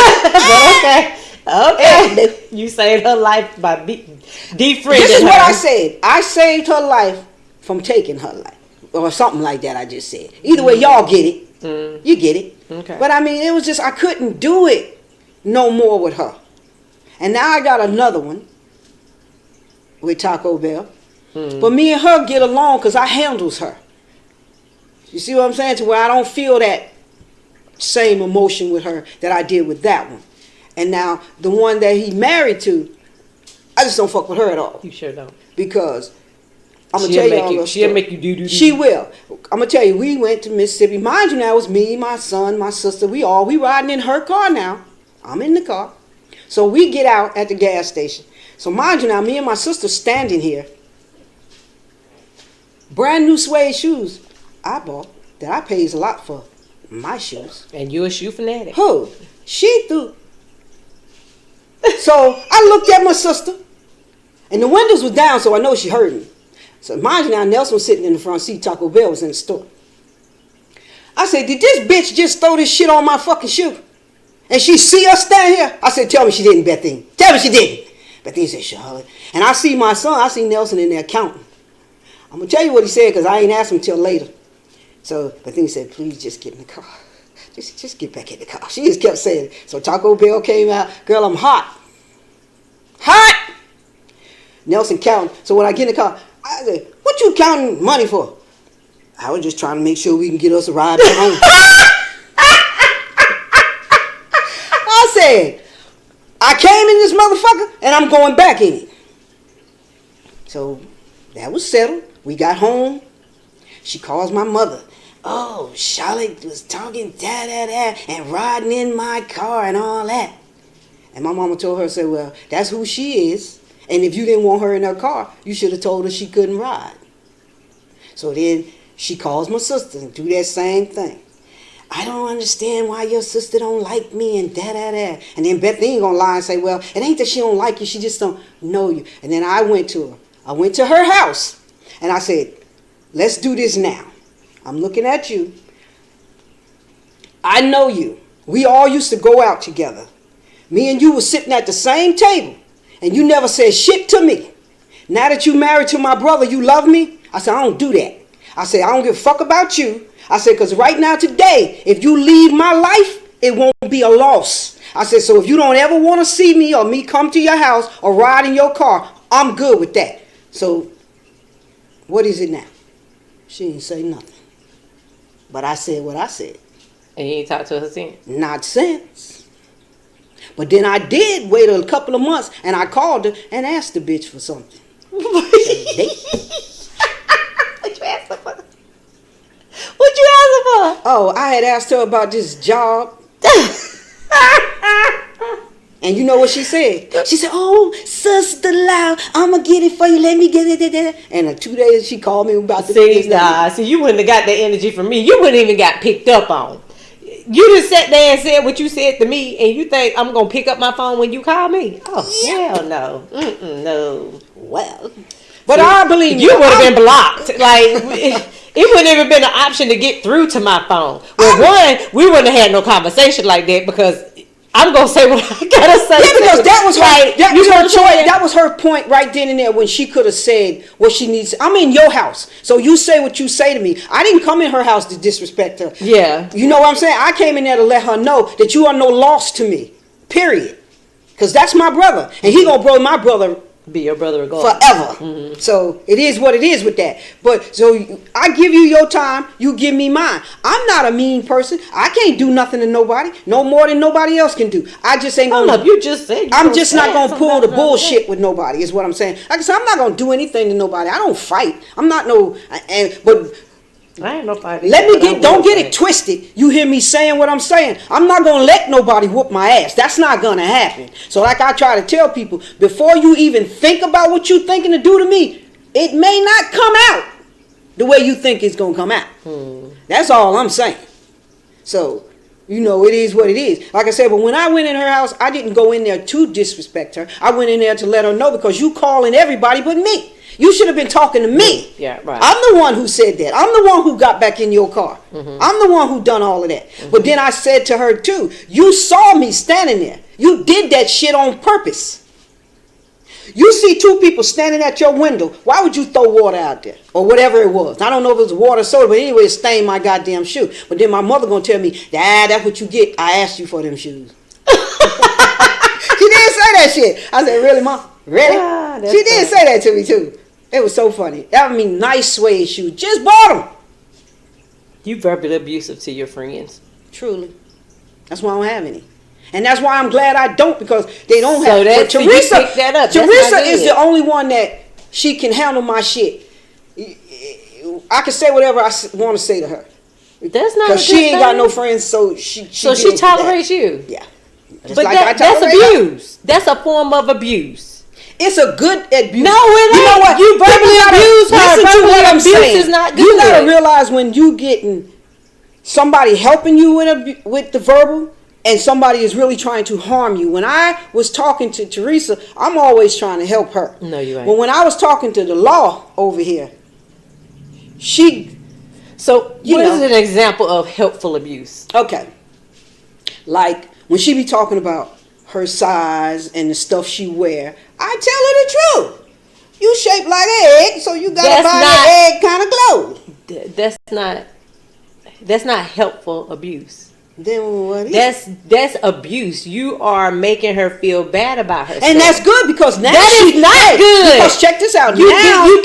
okay. You saved her life by defriending her. This is what I said. I saved her life from taking her life. Or something like that I just said. Either way, y'all get it. Mm. You get it. Okay. But I mean, it was just, I couldn't do it no more with her. And now I got another one with Taco Bell. But me and her get along because I handles her. You see what I'm saying? To where I don't feel that same emotion with her that I did with that one. And now the one that he married to, I just don't fuck with her at all. You sure don't. Because I'm going to tell you all she'll make you do. She will. I'm going to tell you, we went to Mississippi. Mind you now, it was me, my son, my sister. We riding in her car now. I'm in the car. So we get out at the gas station. So mind you now, me and my sister standing here. Brand new suede shoes I bought that I pays a lot for my shoes. And you a shoe fanatic. Who? She threw. So I looked at my sister, and the windows were down, so I know she heard me. So mind you now, Nelson was sitting in the front seat. Taco Bell was in the store. I said, did this bitch just throw this shit on my fucking shoe? And she see us stand here? I said, tell me she didn't, Bethine. Tell me she didn't. Bethine said, Charlotte. And I see my son, I see Nelson in there counting. I'm going to tell you what he said because I ain't asked him until later. So Bethine said, please just get in the car. Just get back in the car. She just kept saying it. So Taco Bell came out. Girl, I'm hot. Hot! Nelson counting. So when I get in the car, I said, what you counting money for? I was just trying to make sure we can get us a ride back home. I said, I came in this motherfucker and I'm going back in it. So that was settled. We got home. She calls my mother. Oh, Charlotte was talking da-da-da and riding in my car and all that. And my mama told her, said, well, that's who she is. And if you didn't want her in her car, you should have told her she couldn't ride. So then she calls my sister and do that same thing. I don't understand why your sister don't like me and da-da-da. And then Bethine gonna lie and say, well, it ain't that she don't like you, she just don't know you. And then I went to her. I went to her house and I said, let's do this now. I'm looking at you. I know you. We all used to go out together. Me and you were sitting at the same table. And you never said shit to me. Now that you married to my brother, you love me? I said, I don't do that. I said, I don't give a fuck about you. I said, because right now today, if you leave my life, it won't be a loss. I said, so if you don't ever want to see me or me come to your house or ride in your car, I'm good with that. So what is it now? She didn't say nothing. But I said what I said. And you ain't talked to her since? Not since. But then I did wait a couple of months, and I called her and asked the bitch for something. What you asked her for? What you asked her for? Oh, I had asked her about this job. And you know what she said? She said, oh, Sister Loud, I'm going to get it for you. Let me get it. And in 2 days, she called me about the See, you wouldn't have got that energy from me. You wouldn't even got picked up on. You just sat there and said what you said to me, and you think I'm going to pick up my phone when you call me? Oh, hell no. No. Well, but I believe you would have been blocked. Like, it wouldn't even been an option to get through to my phone. Well, one, we wouldn't have had no conversation like that because I'm gonna say what I gotta say. Yeah, because that was like, her. That was her choice. That was her point right then and there when she could have said what she needs. I'm in your house, so you say what you say to me. I didn't come in her house to disrespect her. Yeah, you know what I'm saying. I came in there to let her know that you are no loss to me. Period. Because that's my brother, and he gonna be my brother. Be your brother regardless. Forever. Mm-hmm. So it is what it is with that. But so I give you your time, you give me mine. I'm not a mean person. I can't do nothing to nobody, no more than nobody else can do. I just ain't gonna. You just said. I'm just not gonna pull the bullshit with nobody. Is what I'm saying. Like I said, I'm not gonna do anything to nobody. I don't fight. I'm not no. But I ain't no fight. Don't get it twisted. You hear me saying what I'm saying. I'm not going to let nobody whoop my ass. That's not going to happen. So like I try to tell people, before you even think about what you're thinking to do to me, it may not come out the way you think it's going to come out. That's all I'm saying. So, you know, it is what it is. Like I said, but when I went in her house, I didn't go in there to disrespect her. I went in there to let her know because you calling everybody but me. You should have been talking to me. Yeah, right. I'm the one who said that. I'm the one who got back in your car. Mm-hmm. I'm the one who done all of that. Mm-hmm. But then I said to her too, you saw me standing there. You did that shit on purpose. You see two people standing at your window. Why would you throw water out there? Or whatever it was. I don't know if it was water or soda, but anyway, it stained my goddamn shoe. But then my mother gonna tell me, that's what you get. I asked you for them shoes. She didn't say that shit. I said, really, Mom? Really? She did say that to me too. It was so funny. I mean, nice suede shoes. Just bought them. You verbally abusive to your friends. Truly. That's why I don't have any. And that's why I'm glad I don't, because they don't have. But Teresa, Teresa is the only one that she can handle my shit. I can say whatever I want to say to her. That's not because she ain't got no friends, so she tolerates you. Yeah. But like that's abuse. That's a form of abuse. It's a good abuse. No, it ain't. You know what? You verbally abuse her. Listen to what I'm saying. Is not good. You gotta realize when you getting somebody helping you with the verbal, and somebody is really trying to harm you. When I was talking to Teresa, I'm always trying to help her. No, you ain't. But when I was talking to the law over here, So what is an example of helpful abuse? Okay. Like when she be talking about her size and the stuff she wear, I tell her the truth. You shaped like an egg, so you gotta buy the egg kind of clothes. That's not helpful abuse. Then what is that's abuse. You are making her feel bad about herself. And that's good because now she's not good. Because check this out. You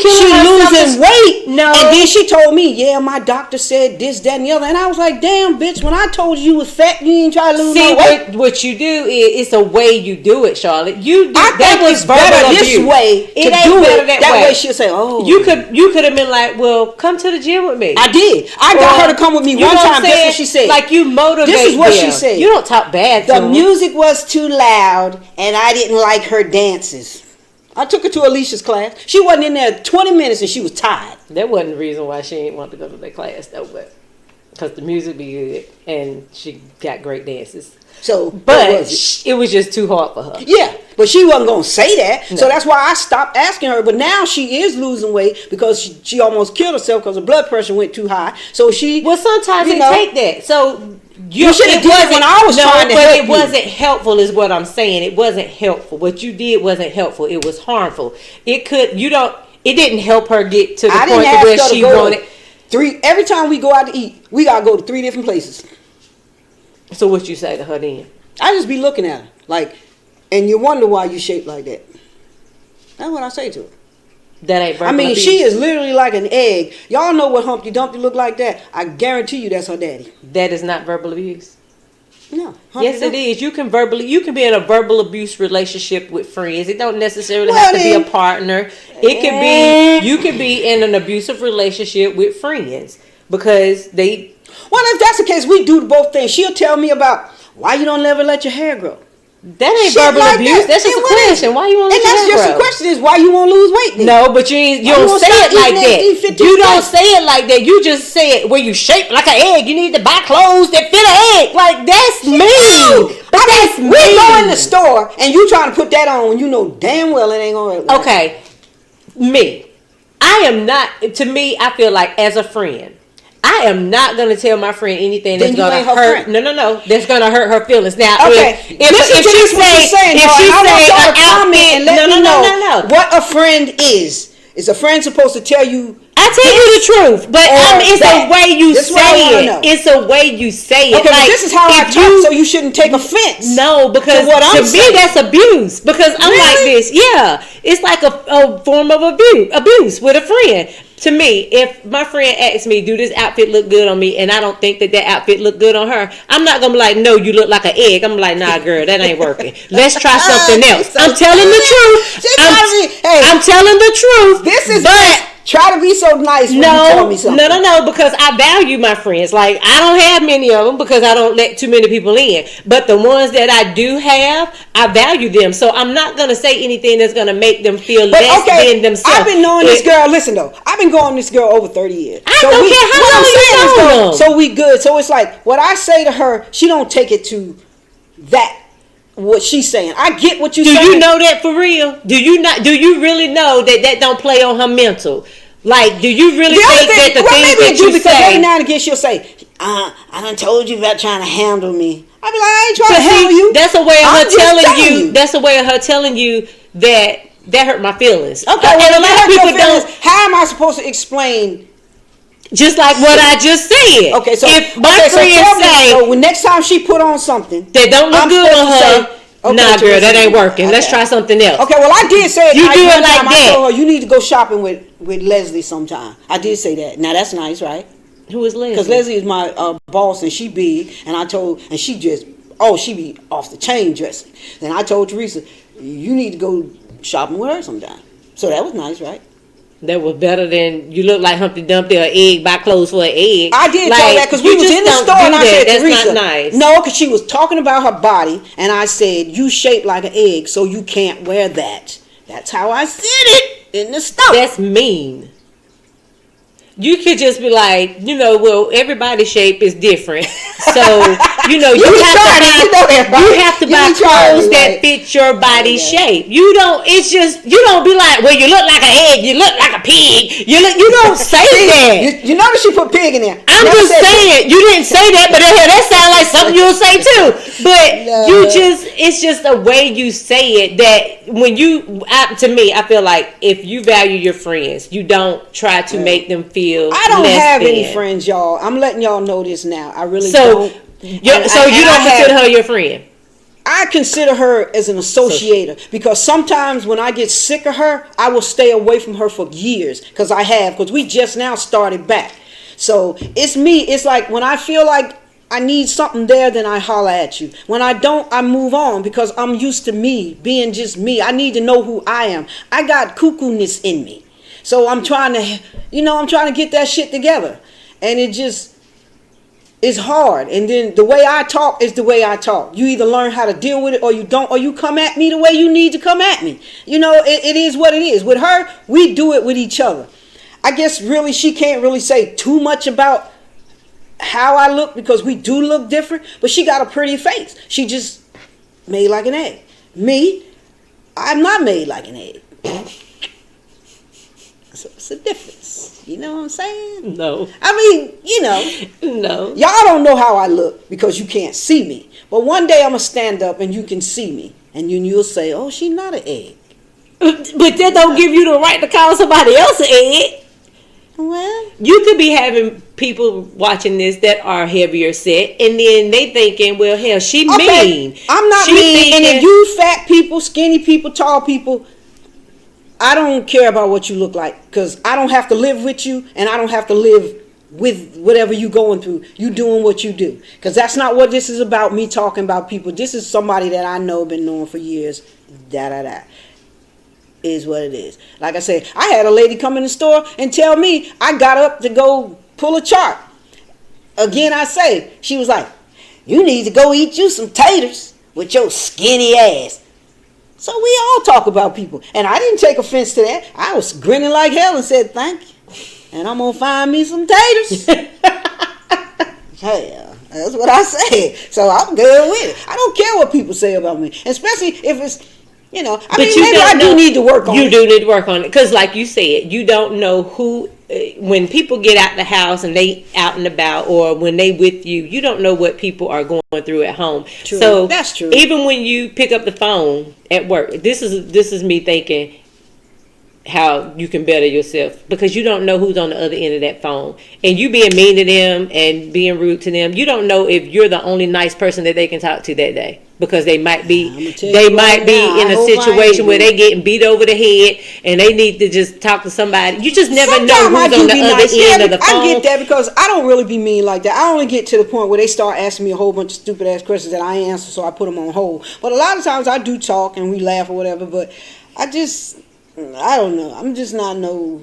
she losing weight. No. And then she told me, yeah, my doctor said this, that, and the other. And I was like, damn, bitch, when I told you was fat, you ain't try to lose no weight. What you do is it's a way you do it, Charlotte. That was better this way to do it. That way she'll say, oh. You could have been like, well, come to the gym with me. I did. I got her to come with me one time. That's what she said. Like you motivate. This is what she said. You don't talk bad to the music was too loud and I didn't like her dances. I took her to Alicia's class. She wasn't in there 20 minutes and she was tired. That wasn't the reason why she didn't want to go to that class though, but because the music be good and she got great dances. So, but it was just too hard for her. Yeah, but she wasn't going to say that. No. So that's why I stopped asking her. But now she is losing weight because she almost killed herself because her blood pressure went too high. So Well, sometimes they take that. So you should have did it when I was trying to help you. But it wasn't helpful is what I'm saying. It wasn't helpful. What you did wasn't helpful. It was harmful. It didn't help her get to the point where she wanted. Every time we go out to eat, we got to go to 3 different places. So what you say to her then? I just be looking at her like, and you wonder why you shaped like that. That's what I say to her. That ain't verbal I mean, abuse. she is literally like an egg. Y'all know what Humpty Dumpty look like that? I guarantee you that's her daddy. That is not verbal abuse. No. Humpty Yes, it Dumpty. is. You can be in a verbal abuse relationship with friends. It don't necessarily Well, have to be then- a partner. It could be, you could be in an abusive relationship with friends because they. Well, if that's the case, we do both things. She'll tell me about why you don't ever let your hair grow. That ain't Shit verbal like abuse. that. That's just And a what is question. it? Why you want to And that's just the question is why you won't lose weight then? No, but you Why you don't won't say stop it like eating that. and eat 50 You don't steaks? say it like that. You just say it where you shape like an egg. You need to buy clothes that fit an egg. Like that's mean. No. But that's We go in mean. the store and you trying to put that on when you know damn well it ain't gonna work. Okay, me. I am not. To me, I feel like as a friend, I am not gonna tell my friend anything Then that's you gonna ain't her hurt. friend. No. That's gonna hurt her feelings. Now, Okay, if listen she to this, what say, you're saying, if Joy. she I want say y'all an to comment and let outfit, me know no. what a friend is. Is a friend supposed to tell you? I tell you the truth, but Or it's that. a way you This is what I say wanna it. know. It's a way you say it. Okay, but Like, this is how I if talk, so you shouldn't take offense. No, because to what I'm to me saying. that's abuse. Because I'm like Really? this. Yeah, it's like a form of abuse with a friend. To me, if my friend asks me, "Do this outfit look good on me?" and I don't think that outfit look good on her, I'm not gonna be like, "No, you look like an egg." I'm like, "Nah, girl, that ain't working. Let's try something else." So I'm telling the truth. She trying to be- hey, I'm telling the truth. This is but. try to be so nice when you tell me something. No, because I value my friends. Like, I don't have many of them because I don't let too many people in. But the ones that I do have, I value them. So I'm not going to say anything that's going to make them feel But less okay, than themselves. I've been knowing this girl. Listen though, I've been going this girl over 30 years. I don't care how what I'm long you saying is know though, them. so we good. So it's like what I say to her, she don't take it to that. What she's saying, I get what you Do saying. you know that for real? Do you not? Do you really know that don't play on her mental? Like, do you really The other think that the well, things maybe that it do you because every say? now and again she'll say, I done told you about trying to handle me. I be like, I ain't trying to But handle see, you. that's a way of I'm her just telling telling you. That's a way of her telling you that hurt my feelings. Okay, and well, a lot of people don't. How am I supposed to explain? Just like what I just said. Okay, so if my okay, so friends tell me, say so when next time she put on something that don't look I'm good on supposed to her, say, okay, nah, girl, that Teresa, ain't working. Let's okay. try something else. Okay, well, I did say it. You do it one like time that. I told her you need to go shopping with Leslie sometime. I did say that. Now that's nice, right? Who is Leslie? Because Leslie is my boss and she big, and I told, and she just, she be off the chain dressing. Then I told Teresa, you need to go shopping with her sometime. So that was nice, right? That was better than you look like Humpty Dumpty or egg. Buy clothes for an egg. I did like, tell that because we you was just in the don't store do and I that. said, That's Teresa, not nice. no, because she was talking about her body, and I said, you shaped like an egg, so you can't wear that. That's how I said it in the store. That's mean. You could just be like, well, everybody's shape is different. So, you You have to buy clothes that right? fit your body Okay. shape. You don't be like, well, you look like an egg, you look like a pig. You don't say that. You notice she put pig in there. I'm Never just said saying, you didn't say that, but that sounds like something you'll say too. But No. it's just a way you say it that when to me, I feel like if you value your friends, you don't try to make them feel I don't less have than. any friends, y'all. I'm letting y'all know this now. I really So, don't. you And don't consider her your friend? I consider her as an associator because sometimes when I get sick of her, I will stay away from her for years because we just now started back. So it's me. It's like when I feel like I need something there, then I holler at you. When I don't, I move on because I'm used to me being just me. I need to know who I am. I got cuckoo-ness in me. So I'm trying to get that shit together. And it just, it's hard. And then the way I talk is the way I talk. You either learn how to deal with it or you don't, or you come at me the way you need to come at me. It is what it is. With her, we do it with each other. I guess really she can't really say too much about how I look because we do look different, but she got a pretty face. She just made like an egg. Me, I'm not made like an egg. So it's a difference. You know what I'm saying? No. I mean, No. y'all don't know how I look because you can't see me. But one day I'm going to stand up and you can see me. And you'll say, oh, she's not an egg. But that don't give you the right to call somebody else an egg. Well, You could be having people watching this that are heavier set, and then they thinking, well, hell, she mean. I'm not She mean. And thinking- if you fat people, skinny people, tall people, I don't care about what you look like, because I don't have to live with you, and I don't have to live with whatever you going through. You doing what you do, because that's not what this is about. Me talking about people. This is somebody that I know, been knowing for years. Is what it is. Like I said, I had a lady come in the store and tell me I got up to go pull a chart. Again, I say, she was like, you need to go eat you some taters with your skinny ass. So we all talk about people. And I didn't take offense to that. I was grinning like hell and said, thank you. And I'm going to find me some taters. Yeah, that's what I said. So I'm good with it. I don't care what people say about me. Especially if it's, you know, I mean, maybe I do need to work on it. You do need to work on it. Because like you said, you don't know who, when people get out the house and they out and about, or when they with you, you don't know what people are going through at home. True. So That's true. Even when you pick up the phone at work, this is me thinking how you can better yourself, because you don't know who's on the other end of that phone, and you being mean to them and being rude to them, you don't know if you're the only nice person that they can talk to that day, because they might be in a situation where they getting beat over the head and they need to just talk to somebody. You just never know who's on the other end of the phone. I get that, because I don't really be mean like that. I only get to the point where they start asking me a whole bunch of stupid ass questions that I ain't answer, so I put them on hold. But a lot of times I do talk and we laugh or whatever, but I don't know. I'm just not no.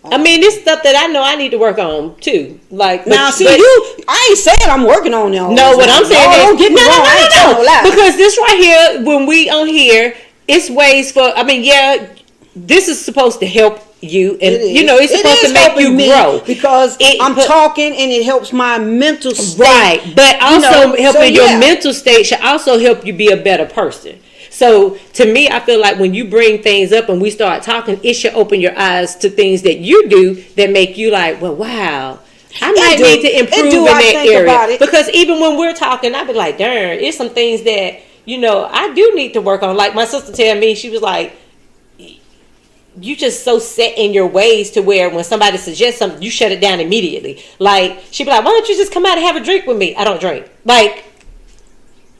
I mean, this stuff that I know I need to work on too. Like now, I ain't saying I'm working on them. No, what I'm saying is, don't get me wrong. I ain't telling no lie. Because this right here, when we on here, it's ways for. I mean, yeah, this is supposed to help you, and you know, it's supposed to make you grow, because I'm talking and it helps my mental state. Right, but also helping your mental state should also help you be a better person. So to me, I feel like when you bring things up and we start talking, it should open your eyes to things that you do that make you like, well, wow, I might need to improve in that area. Because even when we're talking, I be like, darn, it's some things that, you know, I do need to work on. Like my sister tell me, she was like, you just so set in your ways to where when somebody suggests something, you shut it down immediately. Like, she'd be like, why don't you just come out and have a drink with me? I don't drink. Like,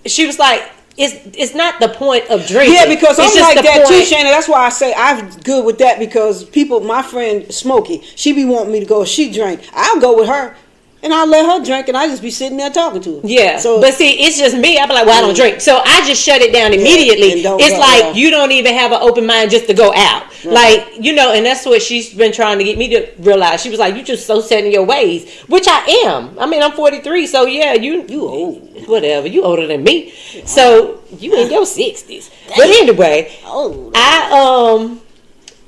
she was like, it's not the point of drinking. Yeah, because it's I'm like that too, Shannon. That's why I say I'm good with that, because people, my friend Smokey, she be wanting me to go. She drink. I'll go with her, and I'll let her drink, and I just be sitting there talking to her. Yeah. So, but see, it's just me. I be like, well, I don't drink, so I just shut it down immediately. It's like you don't even have an open mind just to go out, like, you know. And that's what she's been trying to get me to realize. She was like, you just so set in your ways, which I am. I mean, I'm 43, so yeah, you old. Whatever, you older than me, so you in your 60s. But anyway,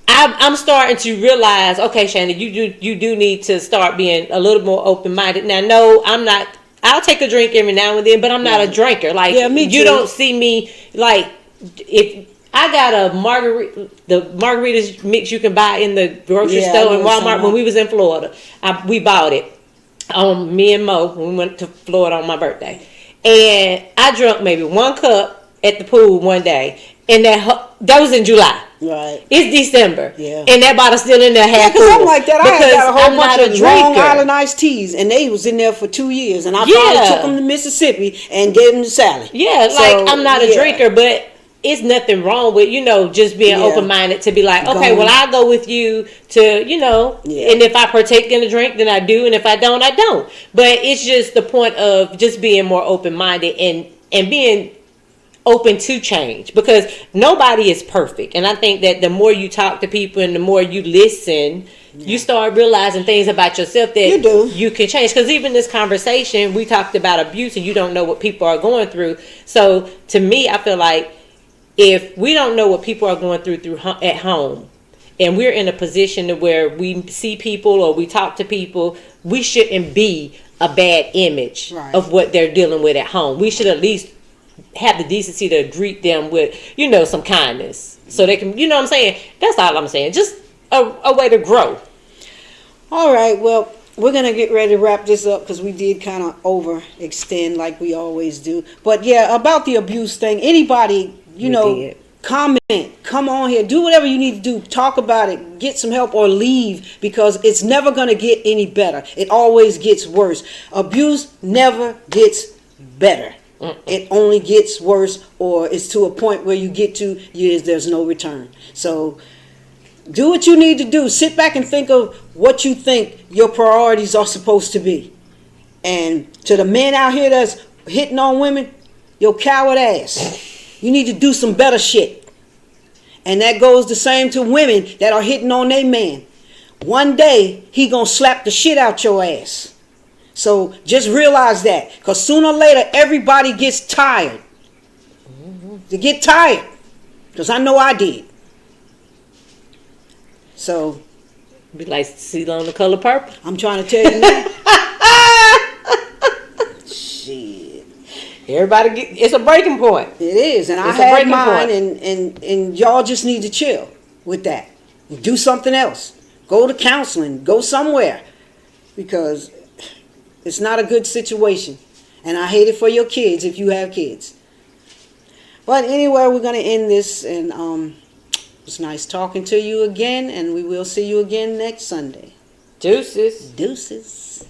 I'm starting to realize, okay, Shannon, you do need to start being a little more open minded. Now, no, I'm not. I'll take a drink every now and then, but I'm not a drinker. Like, me too. You don't see me like if I got a the margaritas mix you can buy in the grocery store in Walmart. When we was in Florida, we bought it. Me and Mo, when we went to Florida on my birthday. And I drank maybe 1 cup at the pool one day, and that was in July. Right. It's December. Yeah. And that bottle's still in there half full. Because I'm like that. I had got a whole bunch of Long drinker. Island iced teas, and they was in there for 2 years, and I finally took them to Mississippi and gave them to Sally. Yeah, like I'm not a drinker, but it's nothing wrong with, you know, just being open-minded to be like, okay, well, I'll go with you to, you know, and if I partake in a drink, then I do, and if I don't, I don't. But it's just the point of just being more open-minded and being open to change, because nobody is perfect. And I think that the more you talk to people and the more you listen, you start realizing things about yourself that you can change. Because even this conversation, we talked about abuse, and you don't know what people are going through. So to me, I feel like if we don't know what people are going through at home, and we're in a position to where we see people or we talk to people, we shouldn't be a bad image of what they're dealing with at home. We should at least have the decency to greet them with, you know, some kindness, so they can, you know what I'm saying? That's all I'm saying. Just a way to grow. All right, well, we're going to get ready to wrap this up, because we did kind of overextend like we always do. But yeah, about the abuse thing, anybody, you know, comment, come on here, do whatever you need to do, talk about it, get some help or leave, because it's never going to get any better. It always gets worse. Abuse never gets better. It only gets worse, or it's to a point where you get to years there's no return. So do what you need to do. Sit back and think of what you think your priorities are supposed to be. And to the men out here that's hitting on women, your coward ass. You need to do some better shit. And that goes the same to women that are hitting on their man. One day, he gonna slap the shit out your ass. So just realize that. Because sooner or later, everybody gets tired. They get tired. Because I know I did. So. Be like see on the color purple. I'm trying to tell you now. Shit. Everybody it's a breaking point. It is, and I had mine, and y'all just need to chill with that. Do something else. Go to counseling. Go somewhere, because it's not a good situation, and I hate it for your kids if you have kids. But anyway, we're gonna end this, and it was nice talking to you again, and we will see you again next Sunday. Deuces. Deuces.